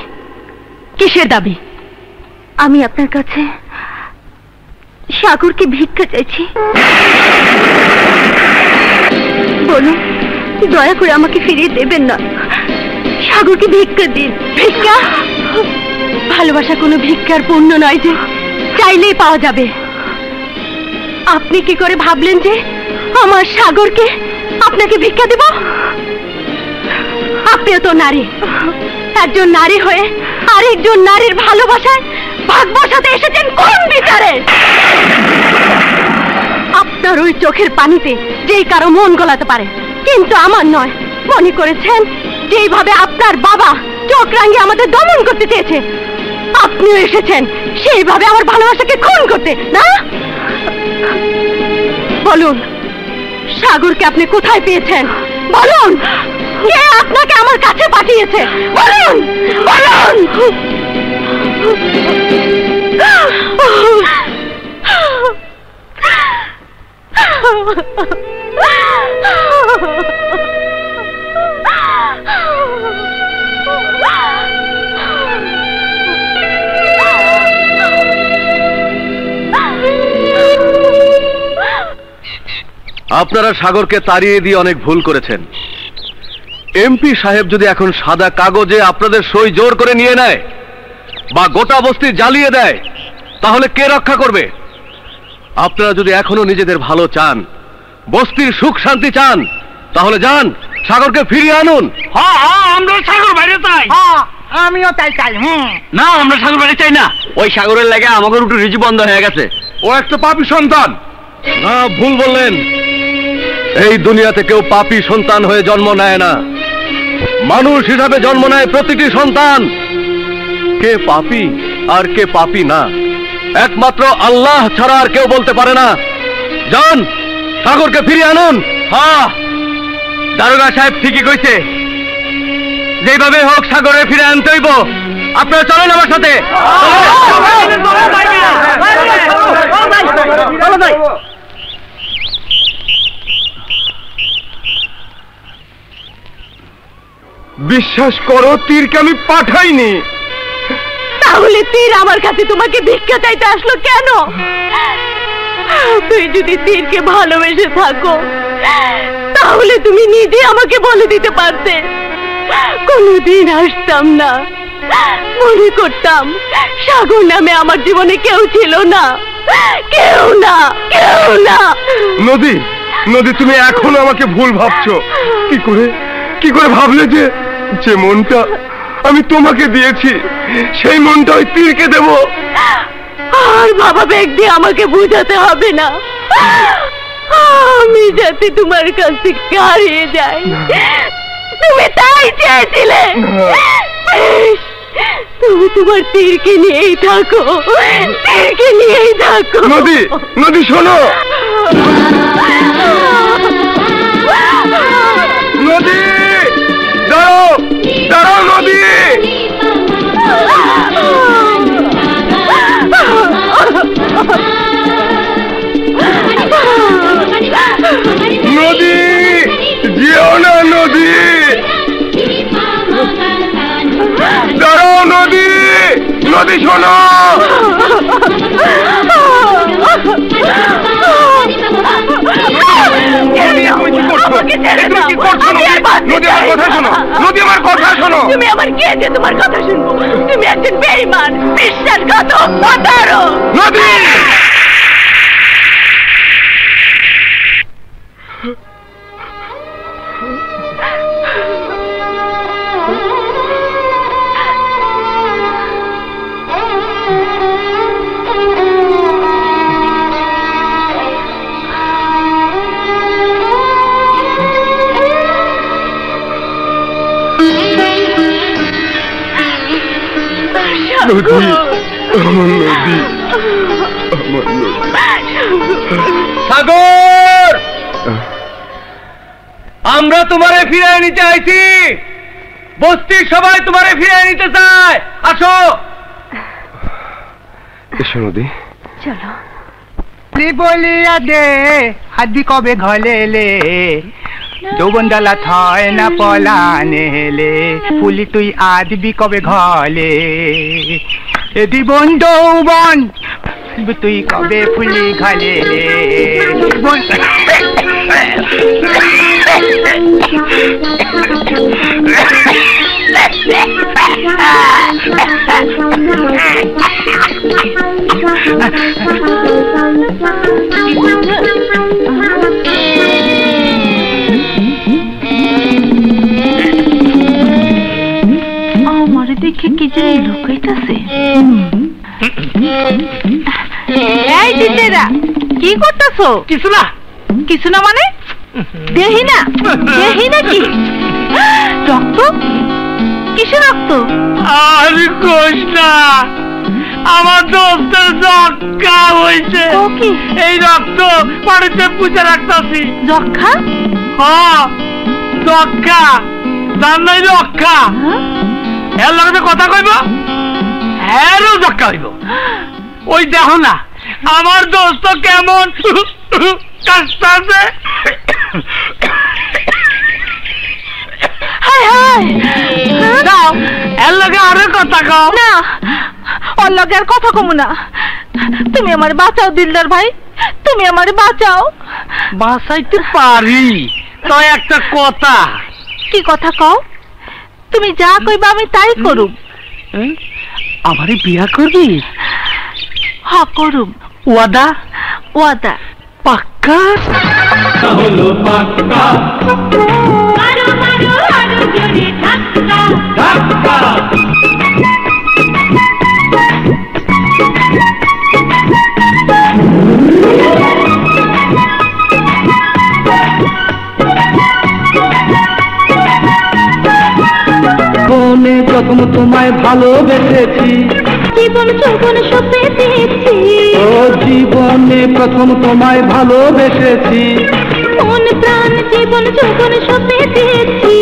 কিসের দাবি? আমি আপনার কাছে সাগরকে ভিক্ষা চাইছি। বলুন, দয়া করে আমাকে ফিরিয়ে দেবেন না। সাগরকে ভিক্ষা দিন। ভিক্ষা? ভালোবাসা কোনো ভিক্ষার পণ্য নয় যে চাইলেই পাওয়া যাবে। আপনি কি করে ভাবলেন যে আমার সাগরকে আপনাকে ভিক্ষা দেব? আপনিও তো নারী। একজন নারী হয়ে আরেকজন নারীর ভালোবাসায় ভাগ বসাতে এসেছেন কোন বিচারে? আপনার ওই চোখের পানিতে যেই কারো মন গলাতে পারে, কিন্তু আমার নয়। মনে করেছেন যেইভাবে আপনার বাবা চোখ রাঙিয়ে আমাদের দমন করতে চেয়েছে, আপনিও এসেছেন সেইভাবে আমার ভালোবাসাকে খুন করতে, না? বলুন, সাগরকে আপনি কোথায় পেয়েছেন? বলুন, কে আপনাকে আমার কাছে পাঠিয়েছে? বলুন, বলুন। আপনারা সাগরকে তাড়িয়ে দিয়ে অনেক ভুল করেছেন। এমপি সাহেব যদি এখন সাদা কাগজে আপনাদের সই জোর করে নিয়ে নেয় বা গোটা বস্তি জ্বালিয়ে দেয়, তাহলে কে রক্ষা করবে? আপনারা যদি এখনো নিজেদের ভালো চান, বস্তির সুখ শান্তি চান, তাহলে যান, সাগরকে ফিরিয়ে আনুন। হ্যাঁ হ্যাঁ, আমরা সাগর বাইরে চাই। আমিও তাই চাই। না, আমরা সাগর বাইরে চাই না। ওই সাগরের লাগে আমাদের একটু রিজি বন্ধ হয়ে গেছে। ও একটা পাপী সন্তান। না, ভুল বললেন। এই দুনিয়াতে কেউ পাপী সন্তান হয়ে জন্ম নেয় না। মানুষ হিসাবে জন্ম নেয় প্রতিটি সন্তান। কে পাপী আর কে পাপী না, একমাত্র আল্লাহ ছাড়া আর কেউ বলতে পারে না। যান, সাগরকে ফিরিয়ে আনুন। হ্যাঁ, দারোগা সাহেব ঠিকই কইছে, যেভাবে হোক সাগরে ফিরে আনতে হইব। আপনারা চলেন আমার সাথে। বিশ্বাস করো, তীরকে আমি পাঠাইনি। তাহলে তীর আমার কাছে তোমাকে ভিক্ষা চাইতে আসলো কেন? তুই যদি তীরকে ভালোবেসে থাকো, তাহলে তুমি নিজে আমাকে বলে দিতে পারতে। কোনোদিন আসতাম না, মনে করতাম সাগর নামে আমার জীবনে কেউ ছিল না, কেউ না, কেউ না। নদী, নদী, তুমি এখনো আমাকে ভুল ভাবছো। কি করে ভাবলে যে যে মনটা আমি তোমাকে দিয়েছি সেই মনটা ওই তীরকে দেব? আর বাবা বেগ দিয়ে আমাকে বুঝাতে হবে না। আমি যাতে তোমার কাছ থেকে হারিয়ে যাই, তুমি তাই চেয়েছিলে। তুমি তোমার তীরকে নিয়েই থাকো, তীরকে নিয়েই থাকো। নদী, নদী শোনো। নদী, দাঁড়াও, দাঁড়াও নদী। নদী, যেও না নদী। দাঁড়াও নদী, নদী শোনো। তুমি আমার কে যে তোমার কথা শুনবো? তুমি একজন বেঈমান, বিশ্বাসঘাতক, প্রতারক। নদী, নদী, আমার নদী, আমার নদী। সাগর, আমরা তোমারে ফিরিয়ে নিতে আইছি। বস্তির সবাই তোমারে ফিরিয়ে নিতে চায়। আসো। এসো নদী। চলো। বলিয়া দে আদি কবে ঘলেলে যৌবন ডালা থয় না পলানে হেলে ফুলি তুই আদবি কবে ঘলে এদি বন যৌবন তুই কবে ফুলি ঘলে আমারে দেখে কি জানি লুকাইতাছে। এই দিতেরা কি করতেছো? কিছু না। কিছু না মানে দেহি না, দেহি নাকি রক্ত? কিসে রক্ত? আরে কোষ না, আমার দোস্তের যক্ষা হয়েছে। এই রক্ত পানিতে পুঁজে রাখতাছি। যক্ষা? হ্যাঁ যক্ষা, জান নাই রক্ষা। এর লগে কথা কইব, হ্যারও যক্ষা হইব। ওই দেখো না আমার দোস্ত কেমন কাশতাছে। দাও এর লগে আরো কথা কও। না, ওর লগে আর কথা কমু না। তুমি আমার বাঁচাও দিলদার ভাই, তুমি আমার বাঁচাও। বাঁচাইতে পারি তো একটা কথা। কি কথা কও? তুমি যা কইবা আমি তাই করুম। আমারে বিয়া করবি? হ্যাঁ করুম। ওয়াদা? ওয়াদা। পাক্কা? হলো পাক্কা। মারো মারো আরো জোরে ধাক্কা ধাক্কা। বনে প্রথম তোমায় ভালোবেসেছি, জীবন যৌবন সব পেয়েছি। ও জীবনে প্রথম তোমায় ভালোবেসেছি, মন প্রাণ জীবন যৌবন সব পেয়েছি।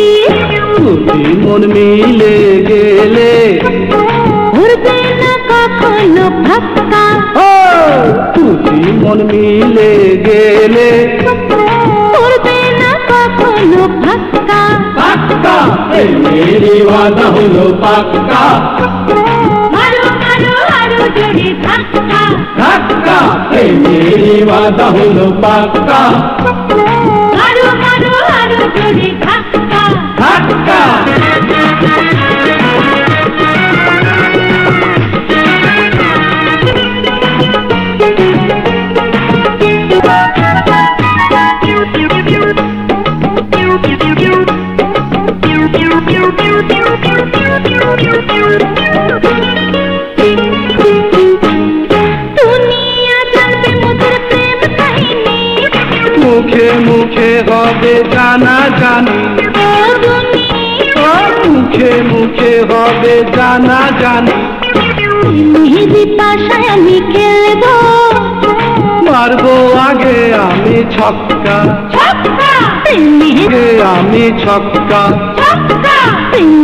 তুমি মন মিলে গেলে উড়বে না কখনো ফাঁকা। তুমি মন মিলে গেলে উড়বে না কখনো ফাঁকা। পাক্কা, এই মেরি ওয়াদা হলো পাক্কা। মারো মারো আরো জোরে ধাক্কা ধাক্কা, এই মেরি ওয়াদা হলো পাক্কা। মারো মারো আরো জোরে ধাক্কা ধাক্কা। মুখে মুখে হবে জানা জানি, মুখে মুখে হবে জানা জানি। মেহেদি পাশায় আমি খেলবো, মারবো আগে আমি ছক্কা, আগে আমি ছক্কা।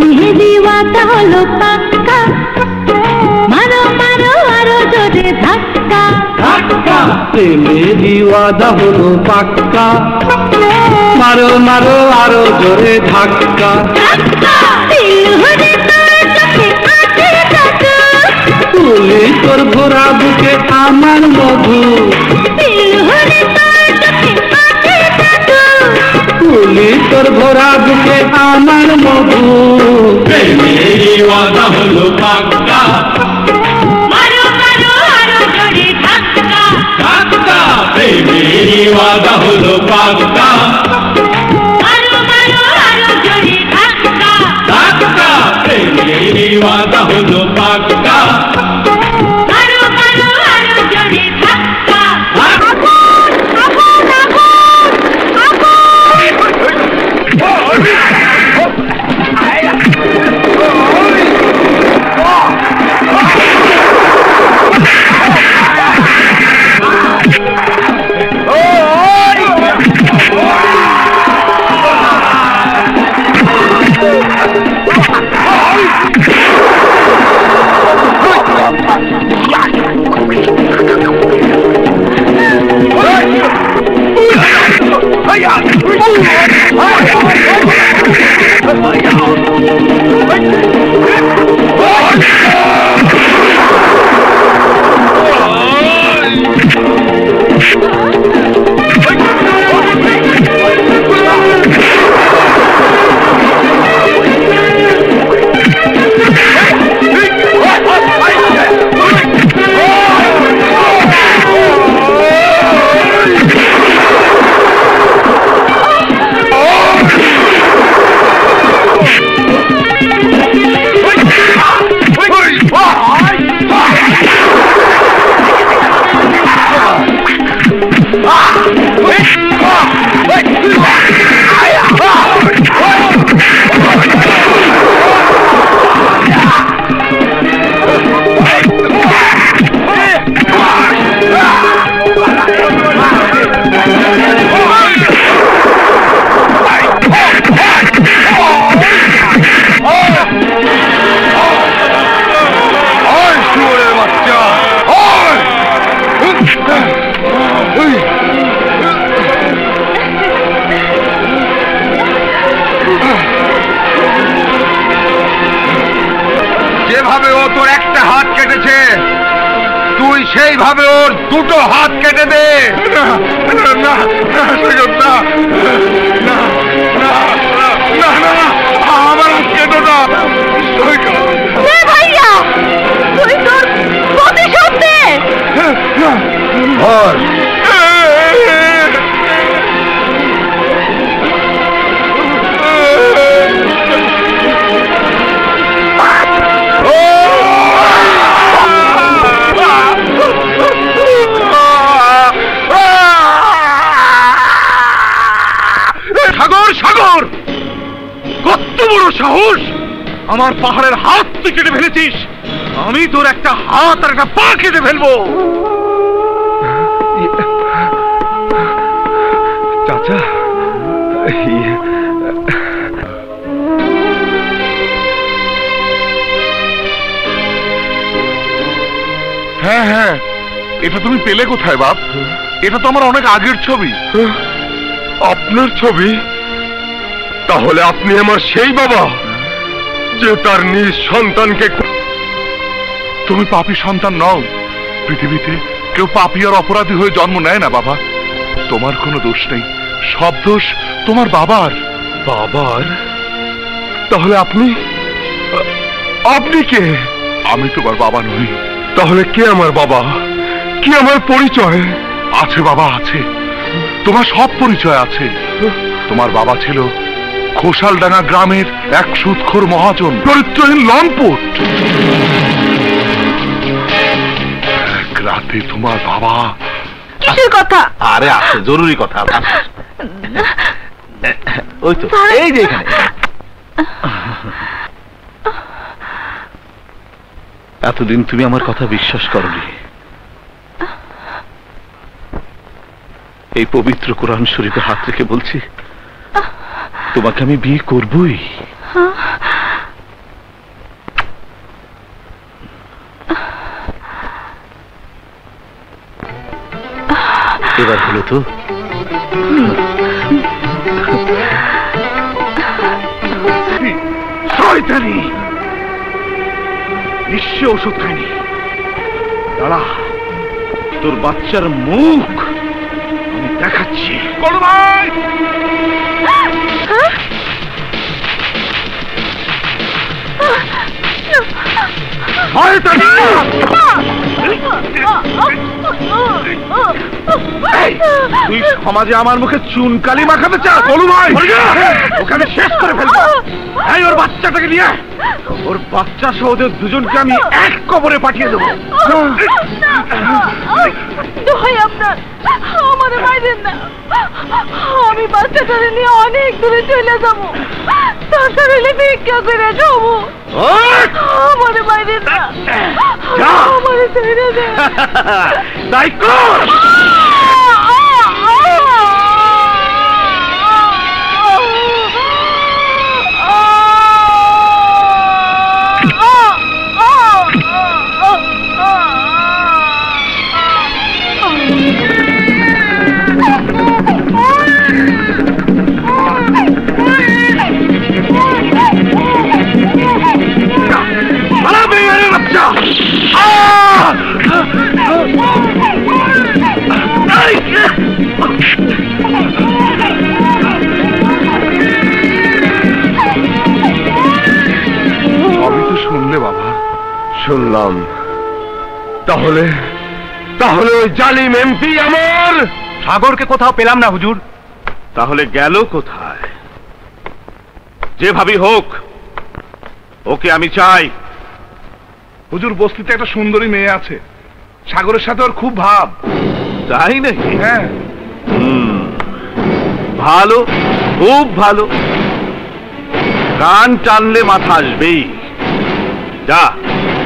মেহেদি ওয়াদা হলো পাক্কা। মারো মারো আরো জোরে ধাক্কা ধাক্কা, মেরি ওয়াদা হলো পাক্কা। মারো মারো আরো জোরে ধাক্কা। তুলি তোর ভরা বুকে আমার মধু, তুলি তোর ভরা বুকে আমার মধু। এই মেরি ওয়াদা হলো পাক্কা। মারো মারো আরো জোরে ধাক্কা ধাক্কা, এই মেরি ওয়াদা হলো পাক্কা। মারো মারো আরো জোরে ধাক্কা ধাক্কা, এই মেরি ওয়াদা হলো পাক্কা। মারো মারো আরো জোরে ধাক্কা। Oh! যেভাবে ও তোর একটা হাত কেটেছে তুই সেইভাবে ওর দুটো হাত কেটে দে। আমার হাত কেটো না। ভাইয়া তুই তোর প্রতিশোধ নে। সাগর সাগর, কত বড় সাহস! আমার পাহাড়ের হাত তুই কেটে ফেলেছিস। আমি তোর একটা হাত আর একটা পা কেটে ফেলবো। চাচা, হ্যাঁ হ্যাঁ, এটা তুমি পেলে কোথায় বাপ? এটা তো আমার অনেক আগের ছবি। আপনার ছবি? তাহলে আপনি আমার সেই বাবা যে তার নিজ সন্তানকে। তুমি পাপী সন্তান নও। পৃথিবীতে কেউ পাপী আর অপরাধী হয়ে জন্ম নেয় না বাবা। তোমার কোনো দোষ নেই, সব দোষ তোমার বাবার। বাবার? তাহলে আপনি কে? আমি তোমার বাবা নই। তাহলে কে আমার বাবা? কি আমার পরিচয়? আছে বাবা, আছে। তোমার সব পরিচয় আছে। তোমার বাবা ছিল খোসালডাঙ্গা গ্রামের এক সুদখোর মহাজন, চরিত্রহীন লম্পট। এক রাতে তোমার বাবা। কিসের কথা? আরে আছে, জরুরি কথা। ওই তো, এই যে এখানে। এতদিন তুমি আমার কথা বিশ্বাস করনি। এই পবিত্র কোরআন শরীফে হাত রেখে বলছি, তোমাকে আমি বিয়ে করবই। এবার হলো তো? শয়তানি! নিশ্চয় ওষুধ খায়নি। দাঁড়া, তোর বাচ্চার মুখ আমি দেখাচ্ছি। বলো ভাই, শয়তানি! তুই সমাজে আমার মুখে চুনকালি মাখাতে চাস? বলু ভাই, ওখানে শেষ করে ফেলবো। এই ওর বাচ্চাটাকে নিয়ে, ওর বাচ্চা সহ ওদের দুজনকে আমি এক কবরে পাঠিয়ে দেবো। দোহাই আপনার, আমাদের মাইরেন না। আমি বাচ্চাটারে নিয়ে অনেক দূরে চলে যাবো, টাকা হলে ভিক্ষা করে খাবো। আমাদের মাইরেন না, আমাদের ছেড়ে দেন। তাই কর। শুনলাম। তাহলে তাহলে ওই জালিম এমপি আমার সাগরকে কোথাও পেলাম না হুজুর। তাহলে গেল কোথায়? যেভাবেই হোক ওকে আমি চাই। হুজুর, বস্তিতে একটা সুন্দরী মেয়ে আছে, সাগরের সাথে ওর খুব ভাব। তাই নাকি? হ্যাঁ। ভালো, খুব ভালো। কান টানলে মাথা আসবেই। যা,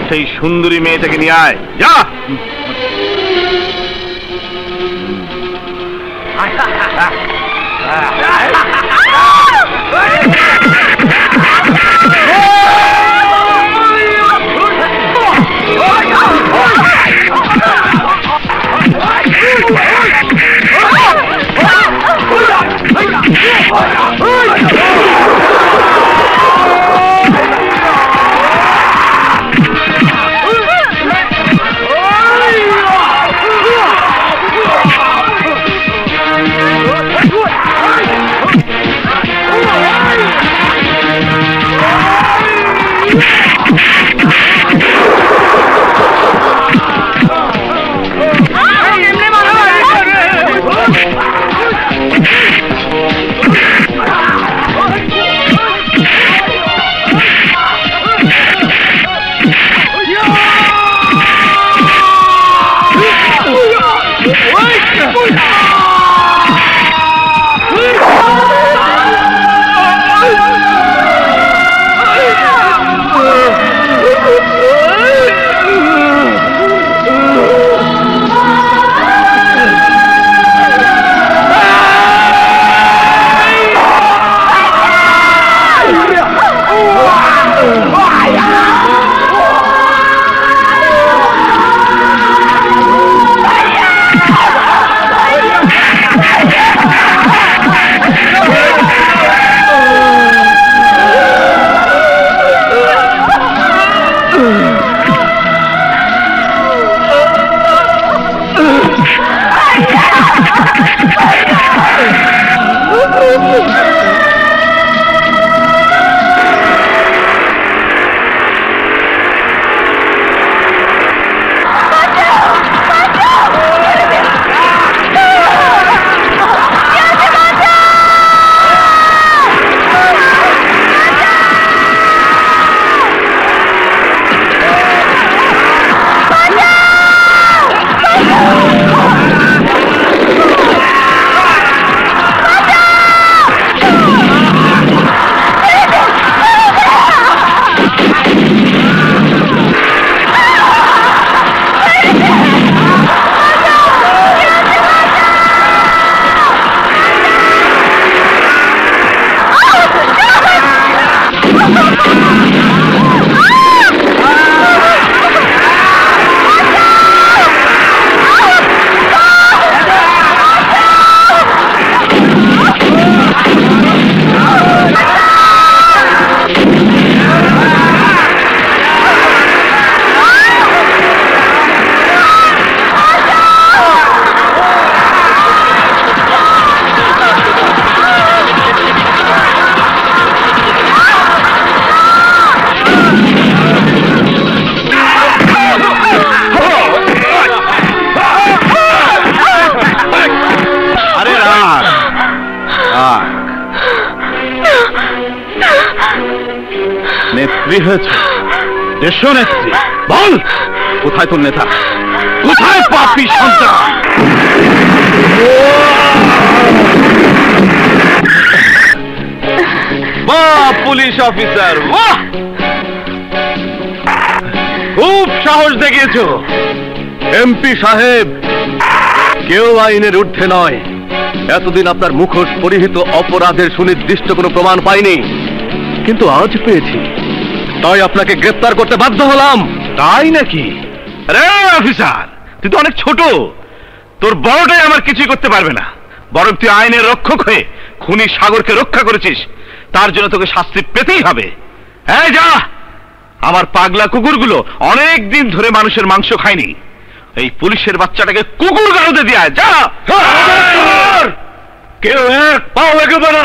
সেই সুন্দরী মেয়েটাকে নিয়ে আয়, যা। নেত্রী হয়েছে, দেশ নেত্রী। বল, কোথায় তোর নেতা? কোথায় পাপী সন্তান? বাহ পুলিশ অফিসার, বাহ, খুব সাহস দেখিয়েছ। এমপি সাহেব, কেউ আইনের ঊর্ধ্বে নয়। এতদিন আপনার মুখোশ পরিহিত অপরাধের সুনির্দিষ্ট কোনো প্রমাণ পাইনি, কিন্তু আজ পেয়েছি, তাই আপনাকে গ্রেফতার করতে বাধ্য হলাম। তাই নাকি? আরে অফিসার, তুই তো অনেক ছোট, তোর বড়টাই আমার কিছুই করতে পারবে না। বরং তুই আইনের রক্ষক হয়ে খুনি সাগরকে রক্ষা করেছিস, তার জন্য তোকে শাস্তি পেতেই হবে। হ্যাঁ, যা। আমার পাগলা কুকুরগুলো অনেক দিন ধরে মানুষের মাংস খায়নি, এই পুলিশের বাচ্চাটাকে কুকুর গাড়োতে দিয়া যা। কেউ এক পাও এগোবে না।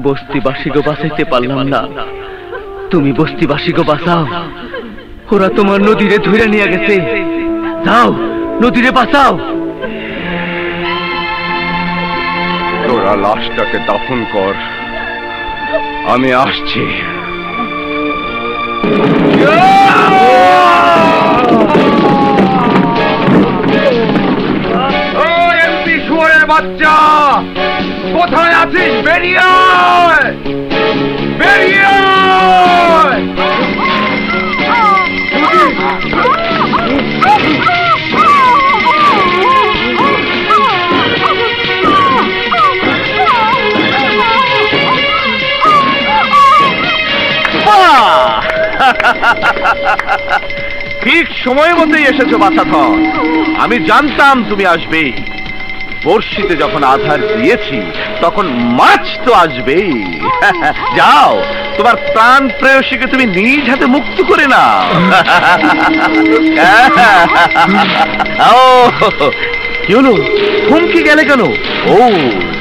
বস্তিবাসীকে বাঁচাইতে পারলাম না, তুমি বস্তিবাসীকে বাঁচাও। ওরা তোমার নদীরে ধরে নিয়ে গেছে, যাও নদীরে বাঁচাও। তোরা লাশটাকে দাফন কর, আমি আসছি। এমপি শুয়োরের বাচ্চা, কোথায় আছিস? বেরিয়ে আয়, বেরিয়ে আয়। ঠিক সময় মতোই এসেছো বাছাধন, আমি জানতাম তুমি আসবে। বর্ষিতে যখন আধার দিয়েছি তখন মাছ তো আসবেই। যাও, তোমার প্রাণ প্রেয়সীকে তুমি নিজ হাতে মুক্ত করে নাও। ও কি হলো, থমকে গেলে কেন? ও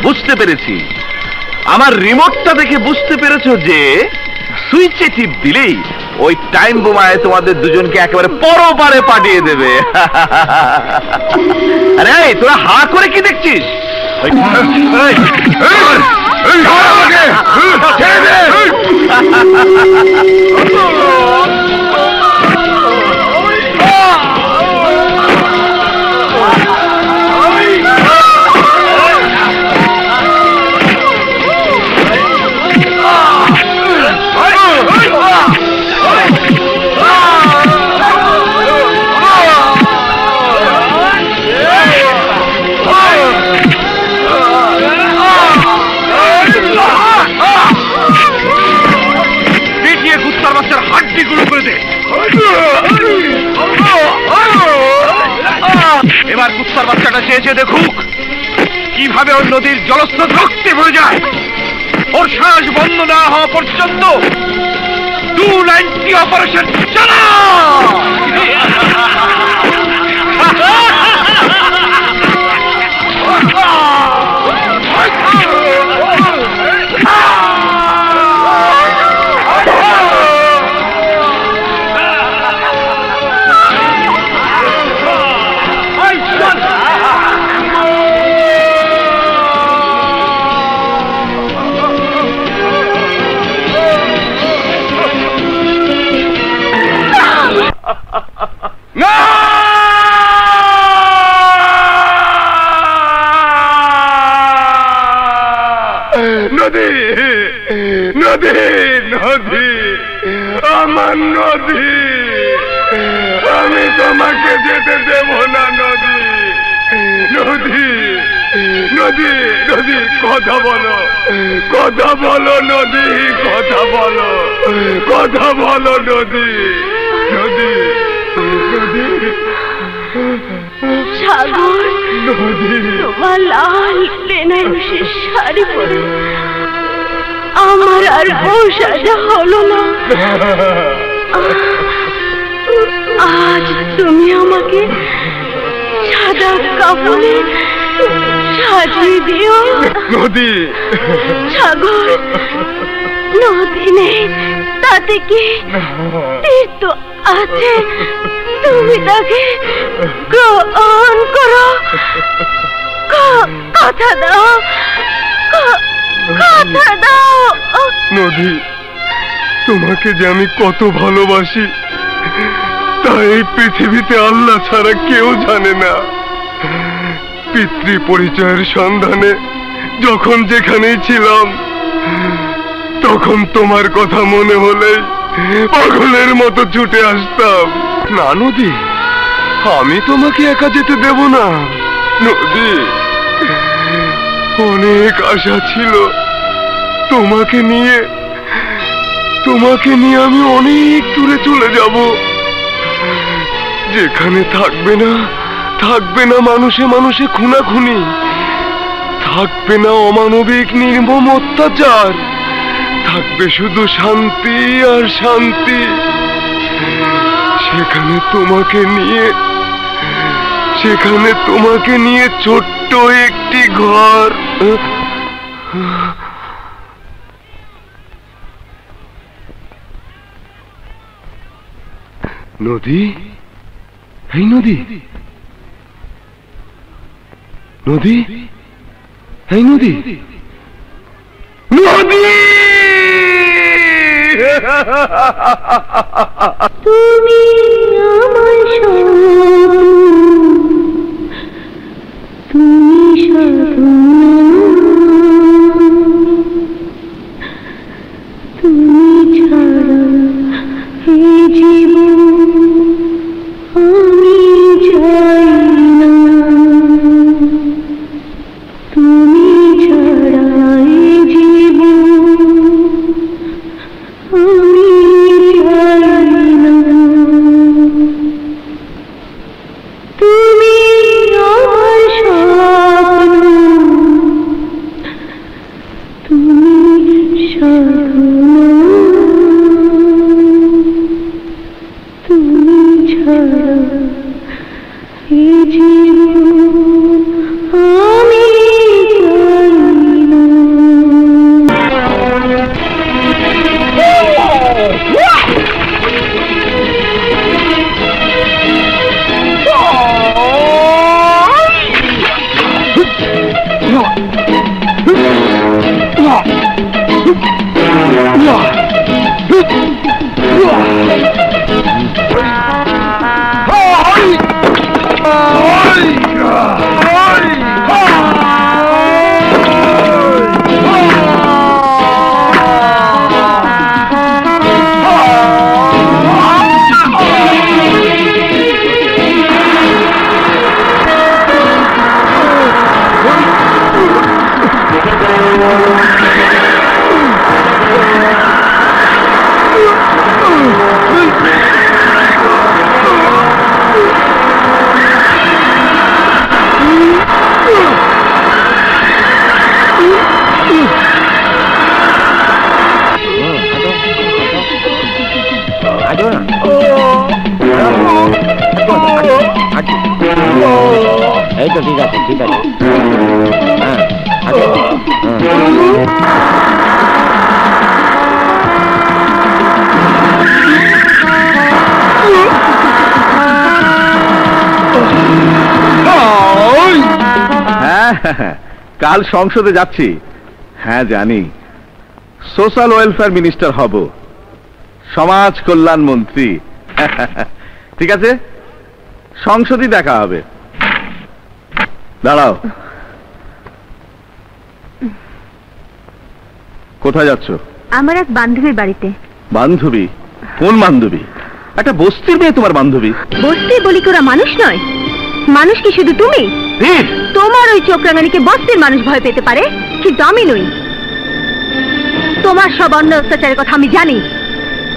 বুঝতে পেরেছি, আমার রিমোটটা দেখে বুঝতে পেরেছো যে সুইচে টিপ দিলেই ওই টাইম বোমায় তোমাদের দুজনকে একেবারে পরপারে পাঠিয়ে দেবে। আরে তোরা হা করে কি দেখছিস? হাত দুনিয়াটা চেয়েছে দেখুক কিভাবে ওই নদীর জলস্রোত রক্তে ভরে যায়। ওর শ্বাস বন্ধ না হওয়া পর্যন্ত 290 অপারেশন চালা। নদী নদী নদী আমার নদী, আমি তোমাকে যেতে দেব না নদী। নদী নদী নদী কথা বলো, কথা বলো নদী, কথা বলো, কথা বলো নদী, নদী নদী। সাগর, তোমার লাল বেনারসের শাড়ি পরে আমার আর বউ সাজা হলো না। আজ তুমি আমাকে সাদা কাপড়ে সাজিয়ে দিও। নদী সাগর, নদী নেই তাতে কি, তীর্থ আছে, তুমি তাকে গ্রহণ করো। কথা দাও, কথা দাও। নদী, তোমাকে যে আমি কত ভালোবাসি তা এই পৃথিবীতে আল্লাহ ছাড়া কেউ জানে না। পিতৃ পরিচয়ের সন্ধানে যখন যেখানেই ছিলাম তখন তোমার কথা মনে হলেই পাগলের মতো ছুটে আসতাম। না নদী, আমি তোমাকে একা যেতে দেব না। নদী, অনেক আশা ছিল তোমাকে নিয়ে আমি অনেক দূরে চলে যাব, যেখানে থাকবে না মানুষে মানুষে খুনাখুনি, থাকবে না অমানবিক নির্মম অত্যাচার, থাকবে শুধু শান্তি আর শান্তি। সেখানে তোমাকে নিয়ে ছোট্ট একটি ঘর। নদী, এই নদী, নদী, এই নদী, নদী। তুমি আমার তুমি তুমি ছাড়া এই জীবন আমি চাই না, তুমি ছাড়া এই জীবন আমি চাই না। তুমি আমার স্বপ্ন, তুমি সাধনা, তুমি ছাড়া এই জীবন আমি চাই না। Oh! এই তো ঠিক আছে, ঠিক আছে। হ্যাঁ, হ্যাঁ, কাল সংসদে যাচ্ছি। হ্যাঁ জানি, সোশ্যাল ওয়েলফেয়ার মিনিস্টার হব, সমাজ কল্যাণ মন্ত্রী। ঠিক আছে, সংসদই দেখা হবে। দাঁড়াও, কোথায় যাচ্ছ? আমার এক বান্ধবীর বাড়িতে। বান্ধবী? কোন বান্ধবী? একটা বস্তির মেয়ে তোমার বান্ধবী? বস্তি বলি কি ওরা মানুষ নয়? মানুষ কি শুধু তুমি? তোমার ওই চোখ রাঙানিকে বস্তির মানুষ ভয় পেতে পারে, কিন্তু আমি নই। তোমার সব অন্যায় অত্যাচারের কথা আমি জানি।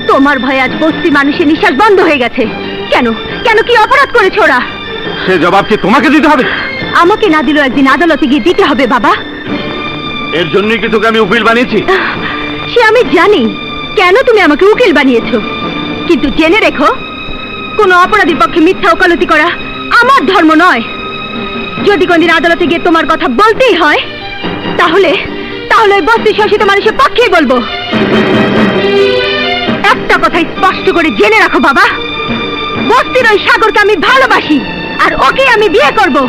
তোমার ভয়ে আজ বস্তির মানুষের নিঃশ্বাস বন্ধ হয়ে গেছে। কেন কেন কি অপরাধ করেছে ওরা? সে জবাব কি তোমাকে দিতে হবে? আমাকে না দিলেও একদিন আদালতে গিয়ে দিতে হবে বাবা। এর জন্যই কি তোকে আমি উকিল বানিয়েছি? সে আমি জানি কেন তুমি আমাকে উকিল বানিয়েছো, কিন্তু জেনে রেখো, কোনো অপরাধীর পক্ষে মিথ্যা ওকালতি করা আমার ধর্ম নয়। যদি কোনদিন আদালতে গিয়ে তোমার কথা বলতেই হয়, তাহলে তাহলে ওই বস্তি শাসিত মানুষের পক্ষেই বলবো। একটা কথাই স্পষ্ট করে জেনে রাখো বাবা, বস্তির ওই সাগরকে আমি ভালোবাসি, আর ওকে আমি বিয়ে করবো।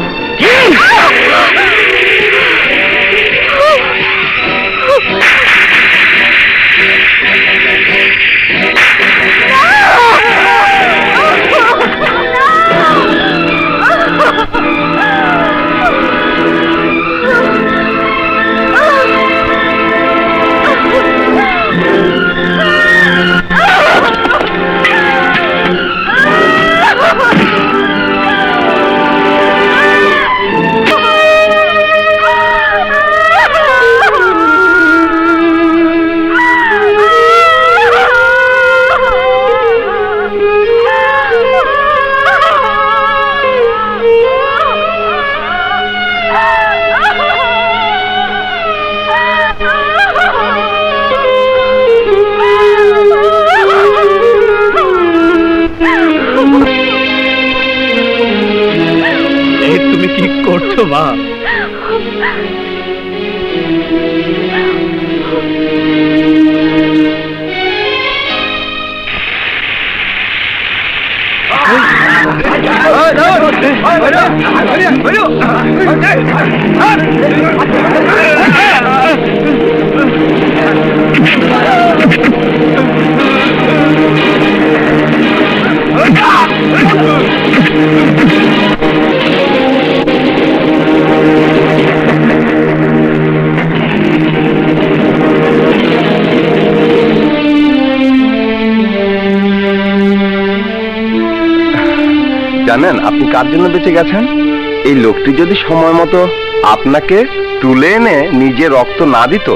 তুমি কি করছো মা? জানেন আপনি কার জন্য বেঁচে গেছেন? এই লোকটি যদি সময় মতো আপনাকে তুলে এনে নিজে রক্ত না দিত,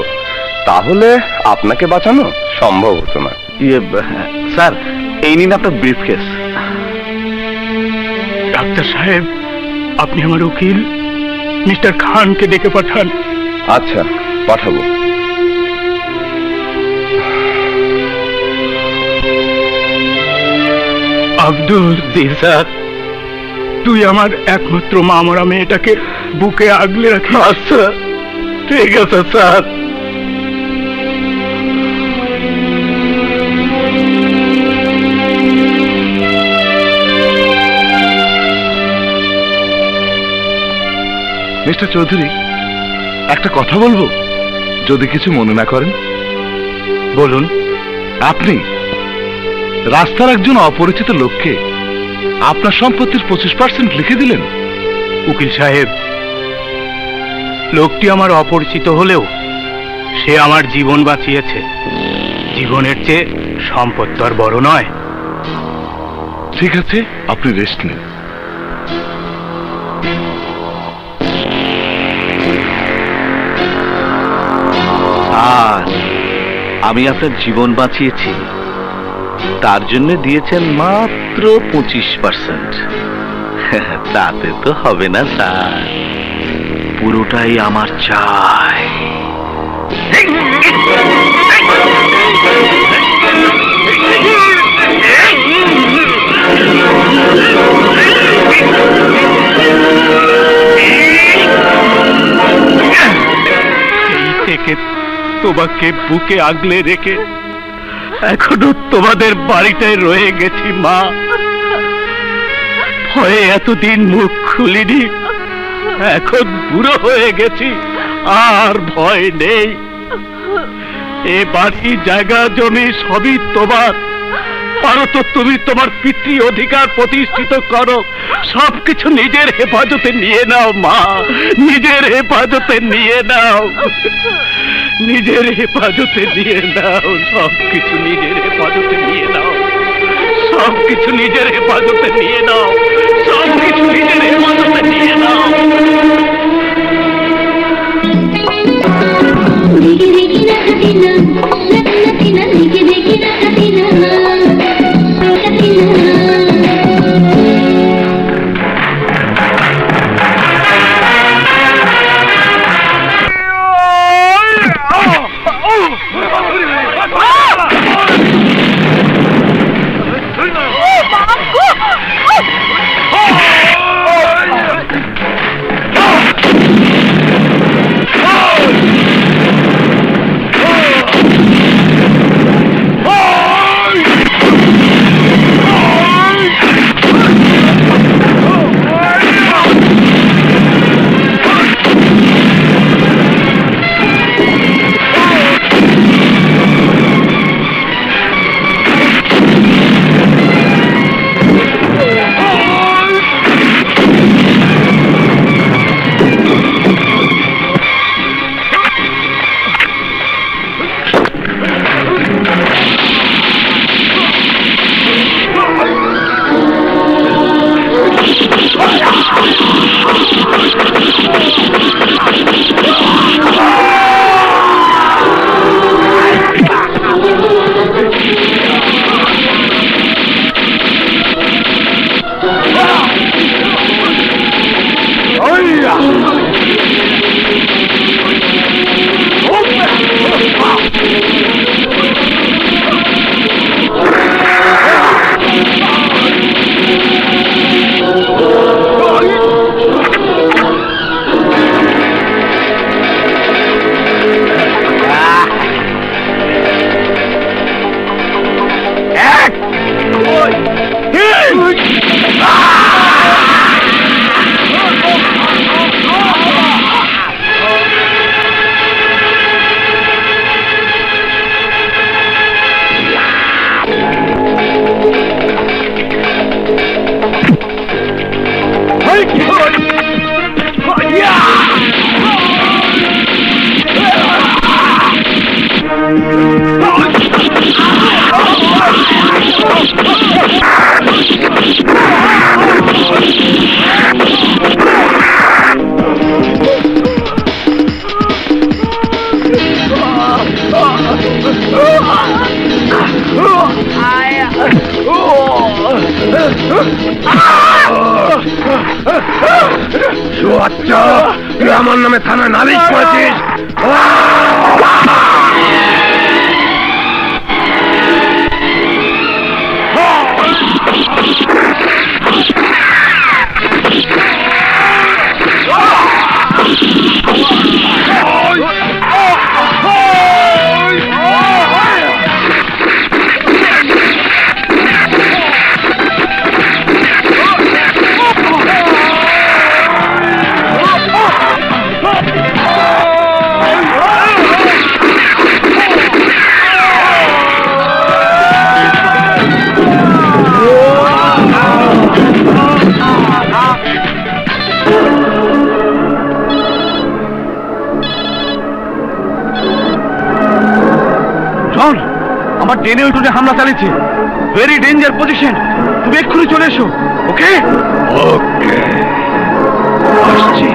তাহলে আপনাকে বাঁচানো সম্ভব হতো না। স্যার, এই নিন আপনার ব্রিফকেস। ডাক্তার সাহেব, আপনি আমার উকিল মিস্টার খানকে ডেকে পাঠান। আচ্ছা, পাঠাবো। আব্দুল, স্যার, তুই আমার একমাত্র মা মরা মেয়েটাকে বুকে আগলে রাখিস। আচ্ছা, ঠিক আছে স্যার। মিস্টার চৌধুরী, একটা কথা বলবো, যদি কিছু মনে না করেন। বলুন। আপনি রাস্তার একজন অপরিচিত লোককে আপনার সম্পত্তির 25% লিখে দিলেন। উকিল সাহেব, লোকটি আমার অপরিচিত হলেও সে আমার জীবন বাঁচিয়েছে। জীবনের চেয়ে সম্পদ তো আর বড় নয়। ঠিক আছে, আপনি রেস্ট নিন। আর আমি আপনার জীবন বাঁচিয়েছি, তার জন্য দিয়েছেন মাত্র 25%। তাতে তো হবে না স্যার, পুরোটাই আমার চাই। তোমাকে বুকে আগলে রেখে এখনো তোমাদের বাড়িটায় রয়ে গেছি মা। ভয়ে এতদিন মুখ খুলিনি, এখন বুড়ো হয়ে গেছি, আর ভয় নেই। এ বাড়ি জায়গা জমি সবই তোমার, পারো তো তুমি তোমার পিতৃ অধিকার প্রতিষ্ঠিত করো, সবকিছু নিজের হেফাজতে নিয়ে নাও মা, নিজের হেফাজতে নিয়ে নাও, নিজের হেফাজতে নিয়ে নাও, সবকিছু নিজের হেফাজতে নিয়ে নাও, সবকিছু নিজের হেফাজতে নিয়ে নাও, সবকিছু নিজের হেফাজতে নিয়ে নাও। তুই আমার নামে থানায় নালিশ করেছিস? আমার ট্রেনে ওইটুনে হামলা চালিয়েছে, ভেরি ডেঞ্জার পজিশন, তুমি এক্ষুনি চলে এসো। ওকে ওকে আসছি।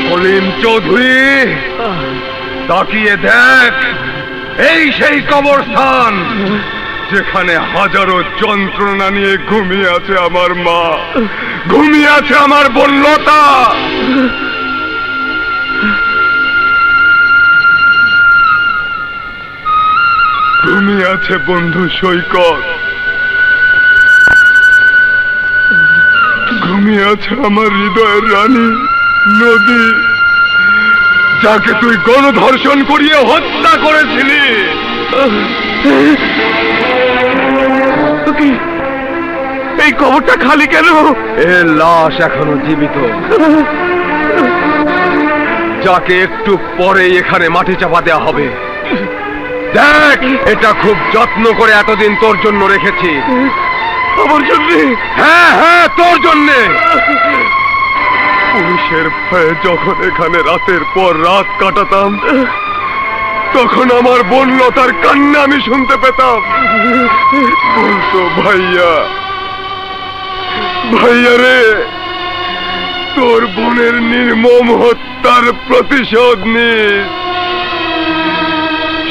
কলিম চৌধুরী, তাকিয়ে দেখ, এই সেই কবরস্থান যেখানে হাজারো যন্ত্রণা নিয়ে ঘুমিয়ে আছে আমার মা, ঘুমিয়ে আছে আমার বন্যতা। ঘুমিয়ে আছে বন্ধু সৈকত, ঘুমিয়ে আছে আমার হৃদয়ের রানী নদী, যাকে তুই গণধর্ষণ করিয়ে হত্যা করেছিলি। এই কবরটা খালি কেন? এর লাশ এখনো জীবিত, যাকে একটু পরেই এখানে মাটি চাপা দেওয়া হবে। দেখ, এটা খুব যত্ন করে এতদিন তোর জন্য রেখেছি। আমার জন্য? হ্যাঁ হ্যাঁ, তোর জন্যে। পুলিশের ভয়ে যখন এখানে রাতের পর রাত কাটাতাম, তখন আমার বন্যতার কান্না আমি শুনতে পেতাম। বলতো, ভাইয়া ভাইয়া রে, তোর বোনের নির্মম হত্যার প্রতিশোধ নিস।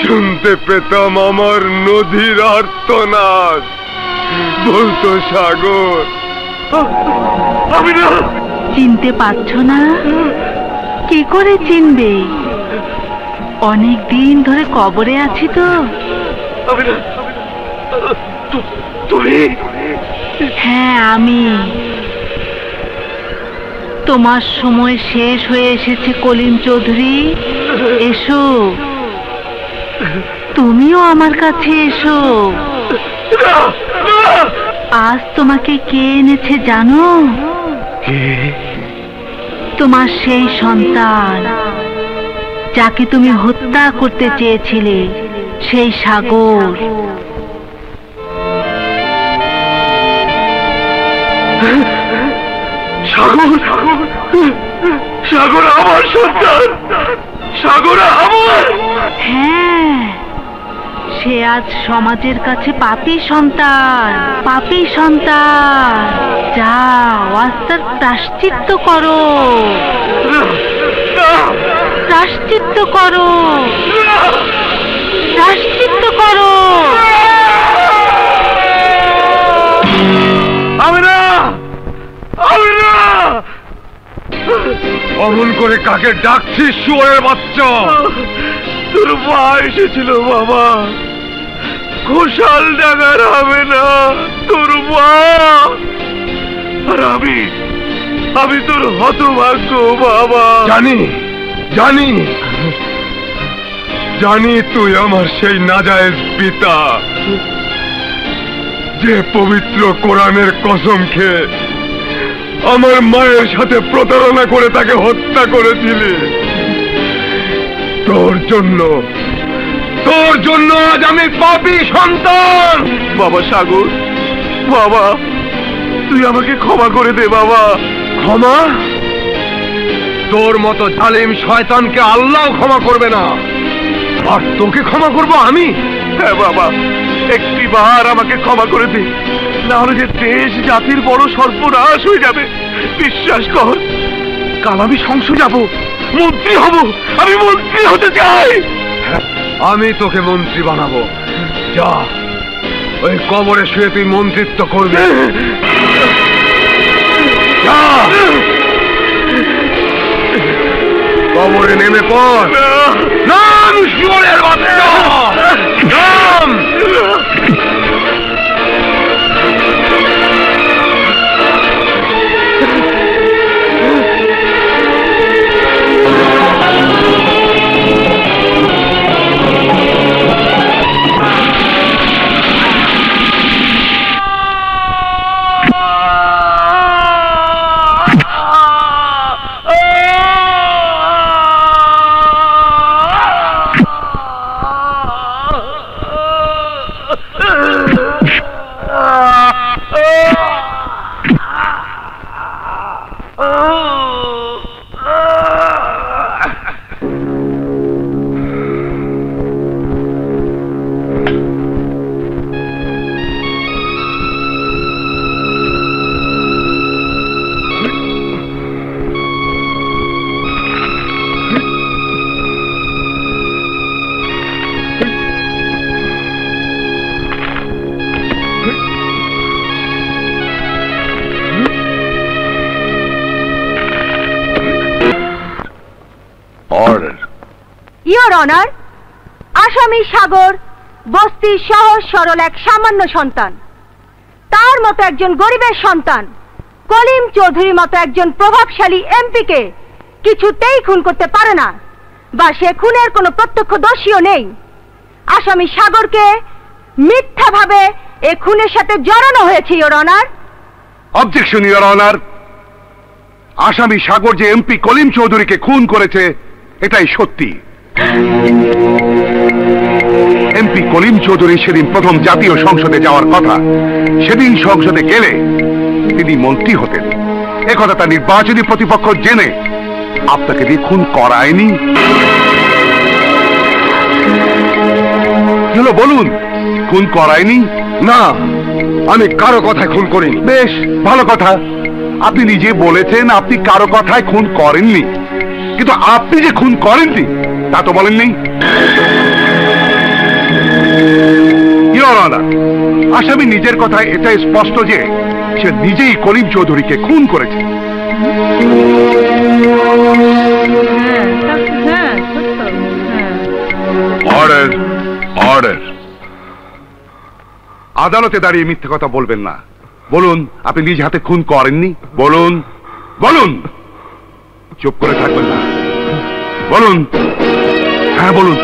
শুনতে পেতাম আমার নদীর আর্তনাদ। বলতো, সাগর। আমি না। চিনতে পারছো না? কি করে চিনবে? অনেক দিন ধরে কবরে আছি তো। তুমি? হ্যাঁ, আমি। তোমার সময় শেষ হয়ে এসেছে কলিম চৌধুরী। এসো, তুমিও আমার কাছে এসো। আজ তোমাকে কে এনেছে জানো? তোমার সেই সন্তান, যাকে তুমি হত্যা করতে চেয়েছিলে, সেই সাগর। সাগর? সাগর আমার সন্তান? সাগর আমার? হ্যাঁ, সে আজ সমাজের কাছে পাপী সন্তান, পাপী সন্তান। যাও, আজ তার প্রায়শ্চিত্ত করো, প্রায়শ্চিত্ত করো, প্রায়শ্চিত্ত করো। অমন করে কাকে ডাকছিস, শুয়োরের বাচ্চা? তোর মা এসেছিল বাবা, ঘোষাল ডাঙার হবে না তোর মা। আর আমি তোর হতভাগ্য বাবা। জানি জানি জানি, তুই আমার সেই নাজায়েজ পিতা। যে পবিত্র কোরআনের কসম খেয়ে আমার মায়ের সাথে প্রতারণা করে তাকে হত্যা করেছিলি, তোর জন্য আজ আমি পাপী সন্তান। বাবা সাগর, বাবা তুই আমাকে ক্ষমা করে দে বাবা। ক্ষমা? তোর মতো জালিম শয়তানকে আল্লাহ ক্ষমা করবে না, আর তোকে ক্ষমা করব আমি? হ্যাঁ বাবা, একটিবার আমাকে ক্ষমা করে দে, না হলে যে দেশ জাতির বড় সর্বনাশ হয়ে যাবে। বিশ্বাস কর, কাল আমি সংসদ যাব, মন্ত্রী হব, আমি মন্ত্রী হতে চাই। আমি তোকে মন্ত্রী বানাবো। যা, ওই কবরে শুয়ে তুই মন্ত্রিত্ব করবি। যা, কবরে নেমে পড়। নাম শুয়োরের বাচ্চা, নাম। ইওর অনার, আসামি সাগর বস্তির সহজ সরল এক সামান্য সন্তান। তার মতো একজন গরিবের সন্তান কলিম চৌধুরীর মতো একজন প্রভাবশালী এমপিকে কিছুতেই খুন করতে পারে না, বা সে খুনের কোনো প্রত্যক্ষদর্শীও নেই। আসামি সাগরকে মিথ্যাভাবে এ খুনের সাথে জড়ানো হয়েছে your honour. Objection your honour. আসামি সাগর যে এমপি কলিম চৌধুরীকে খুন করেছে এটাই সত্যি। এমপি কলিম চৌধুরী সেদিন প্রথম জাতীয় সংসদে যাওয়ার কথা, সেদিন সংসদে গেলে তিনি মন্ত্রী হতেন। একথা তার নির্বাচনী প্রতিপক্ষ জেনে আপনাকে দিয়ে খুন করায়নি। কি হলো বলুন, খুন করায়নি? না, আমি কারো কথায় খুন করিনি। বেশ ভালো কথা, আপনি নিজে বলেছেন আপনি কারো কথায় খুন করেননি, কিন্তু আপনি যে খুন করেননি তা তো বলেননি। আসামি নিজের কথায় এটা স্পষ্ট যে সে নিজেই কলিম চৌধুরীকে খুন করেছে। Order, order. আদালতে দাঁড়িয়ে মিথ্যে কথা বলবেন না। বলুন আপনি নিজ হাতে খুন করেননি। বলুন, বলুন। চুপ করে থাকবেন না, বলুন। হ্যাঁ বলুন,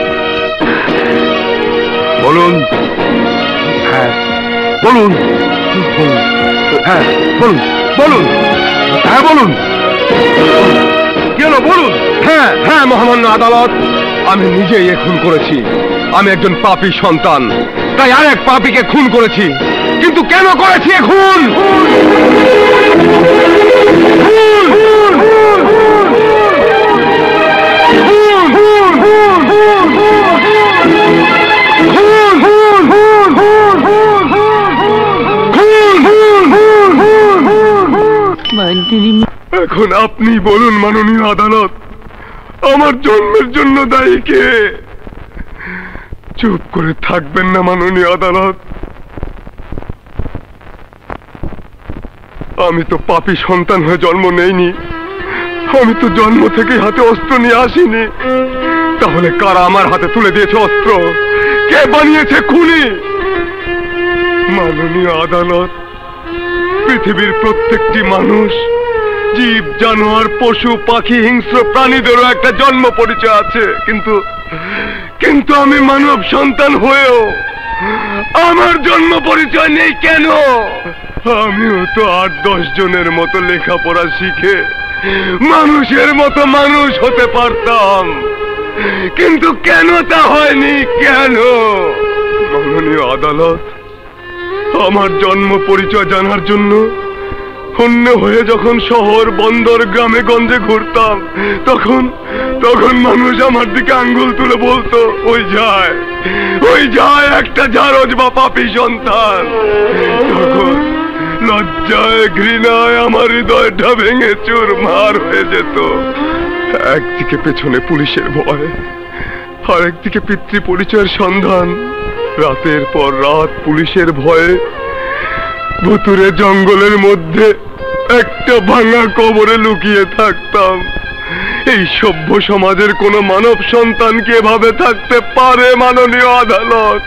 বলুন। হ্যাঁ বলুন, হ্যাঁ বলুন, বলুন। হ্যাঁ বলুন, কি হলো বলুন। হ্যাঁ হ্যাঁ মহামান্য আদালত, আমি নিজেই এ খুন করেছি। আমি একজন পাপী সন্তান, তাই আরেক পাপীকে খুন করেছি। কিন্তু কেন করেছি এ খুন? এখন আপনি বলুন মাননীয় আদালত, আমার জন্মের জন্য দায়ী কে? চুপ করে থাকবেন না মাননীয় আদালত। আমি তো পাপী সন্তান হয়ে জন্ম নেইনি, আমি তো জন্ম থেকে হাতে অস্ত্র নিয়ে আসিনি। তাহলে কারা আমার হাতে তুলে দিয়েছে অস্ত্র? কে বানিয়েছে খুনি? মাননীয় আদালত, পৃথিবীর প্রত্যেকটি মানুষ, জীব, জানোয়ার, পশু, পাখি, হিংস্র প্রাণীদেরও একটা জন্ম পরিচয় আছে, কিন্তু আমি মানব সন্তান হয়েও আমার জন্ম পরিচয় নেই কেন? আমিও তো 8-10 জনের মতো লেখাপড়া শিখে মানুষের মতো মানুষ হতে পারতাম, কিন্তু কেন তা হয়নি? কেন? মাননীয় আদালত, আমার জন্ম পরিচয় জানার জন্য অন্য হয়ে যখন শহর বন্দর গ্রামে গঞ্জে ঘুরতাম, তখন মানুষ আমার দিকে আঙ্গুল তুলে বলতো, ওই যায় একটা জারজ বা পাপী সন্তান। তখন লজ্জায় ঘৃণায় আমার হৃদয়টা ভেঙে চুরমার হয়ে যেত। একদিকে পেছনে পুলিশের ভয়, আর একদিকে পিতৃ পরিচয়ের সন্ধান। রাতের পর রাত পুলিশের ভয়ে ভুতুরে জঙ্গলের মধ্যে একটা ভাঙা কবরে লুকিয়ে থাকতাম। এই সভ্য সমাজের কোন মানব সন্তান কি এভাবে থাকতে পারে? মাননীয় আদালত,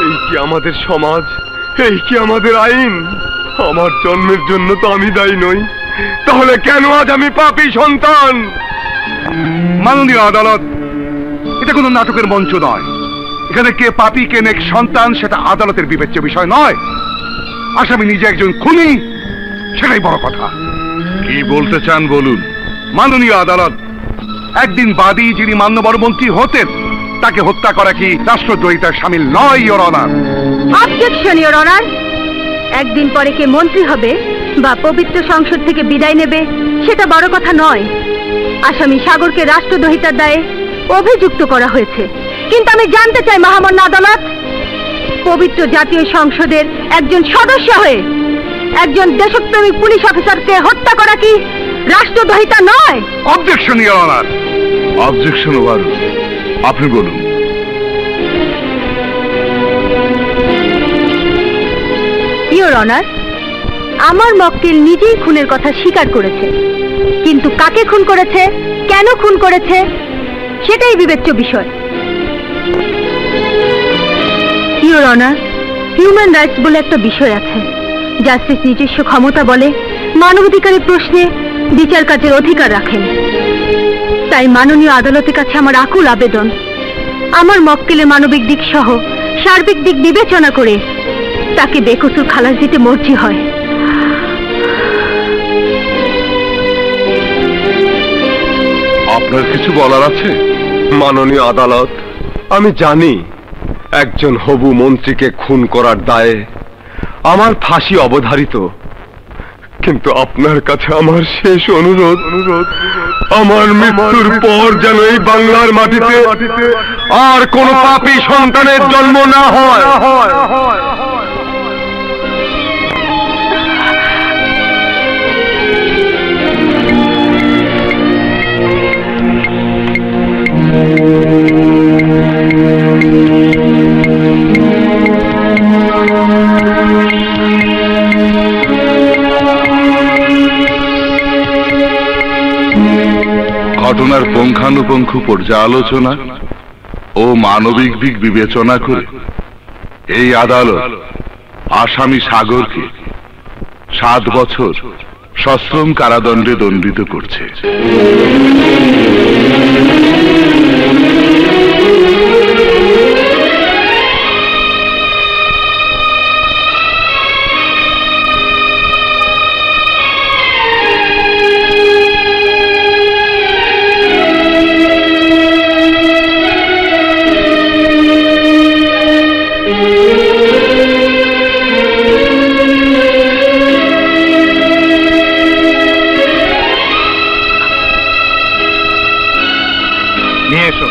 এই কি আমাদের সমাজ? এই কি আমাদের আইন? আমার জন্মের জন্য তো আমি দায়ী নই, তাহলে কেন আজ আমি পাপী সন্তান? মাননীয় আদালত, এটা কোনো নাটকের মঞ্চ নয়। এখানে কে পাপী কে নেক সন্তান সেটা আদালতের বিবেচ্য বিষয় নয়। আসামি নিজে একজন খুনি, সেটাই বড় কথা। কি বলতে চান বলুন। মাননীয় আদালত, একদিন বাদী যিনি মান্যবর মন্ত্রী হতেন, তাকে হত্যা করা কি রাষ্ট্রদ্রোহিতার শামিল নয়? Your honour. Objection your honour. একদিন পরে কে মন্ত্রী হবে বা পবিত্র সংসদ থেকে বিদায় নেবে সেটা বড় কথা নয়। আসামি সাগরকে রাষ্ট্রদ্রোহিতার দায়ে অভিযুক্ত করা হয়েছে, কিন্তু আমি জানতে চাই মহামান্য আদালত, পবিত্র জাতীয় সংসদের একজন সদস্য হয়ে একজন দেশপ্রেমিক পুলিশ অফিসারকে হত্যা করা কি রাষ্ট্রদ্রোহিতা নয়? Objection your honour. Objection over. আপনি বলুন। ইওর অনার, আমার মক্কেল নিজেই খুনের কথা স্বীকার করেছে, কিন্তু কাকে খুন করেছে, কেন খুন করেছে সেটাই বিবেচ্য বিষয়। ইওর অনার, হিউম্যান রাইটস বলে একটা বিষয় আছে। জাস্টিস নিজস্ব ক্ষমতা বলে মানবাধিকারের প্রশ্নে বিচার কাজের অধিকার রাখেন। তাই মাননীয় আদালতের কাছে আমার আকুল আবেদন, আমার মক্কেলের মানবিক দিক সহ সার্বিক দিক বিবেচনা করে তাকে বেকসুর খালাস দিতে মর্জি হয়। আপনার কিছু বলার আছে? মাননীয় আদালত, আমি জানি একজন হবু মন্ত্রীকে খুন করার দায়ে আমার ফাঁসি অবধারিত, কিন্তু আপনার কাছে আমার শেষ অনুরোধ, আমার মৃত্যুর পর যেন এই বাংলার মাটিতে আর কোন পাপী সন্তানের জন্ম না হয়। ঘটনার পুঙ্খানুপুঙ্খ পর্যালোচনা ও মানবিক দিক বিবেচনা করে এই আদালত আসামি সাগরকে 7 বছর সশ্রম কারাদণ্ডে দণ্ডিত করছে। নিয়ে এসো।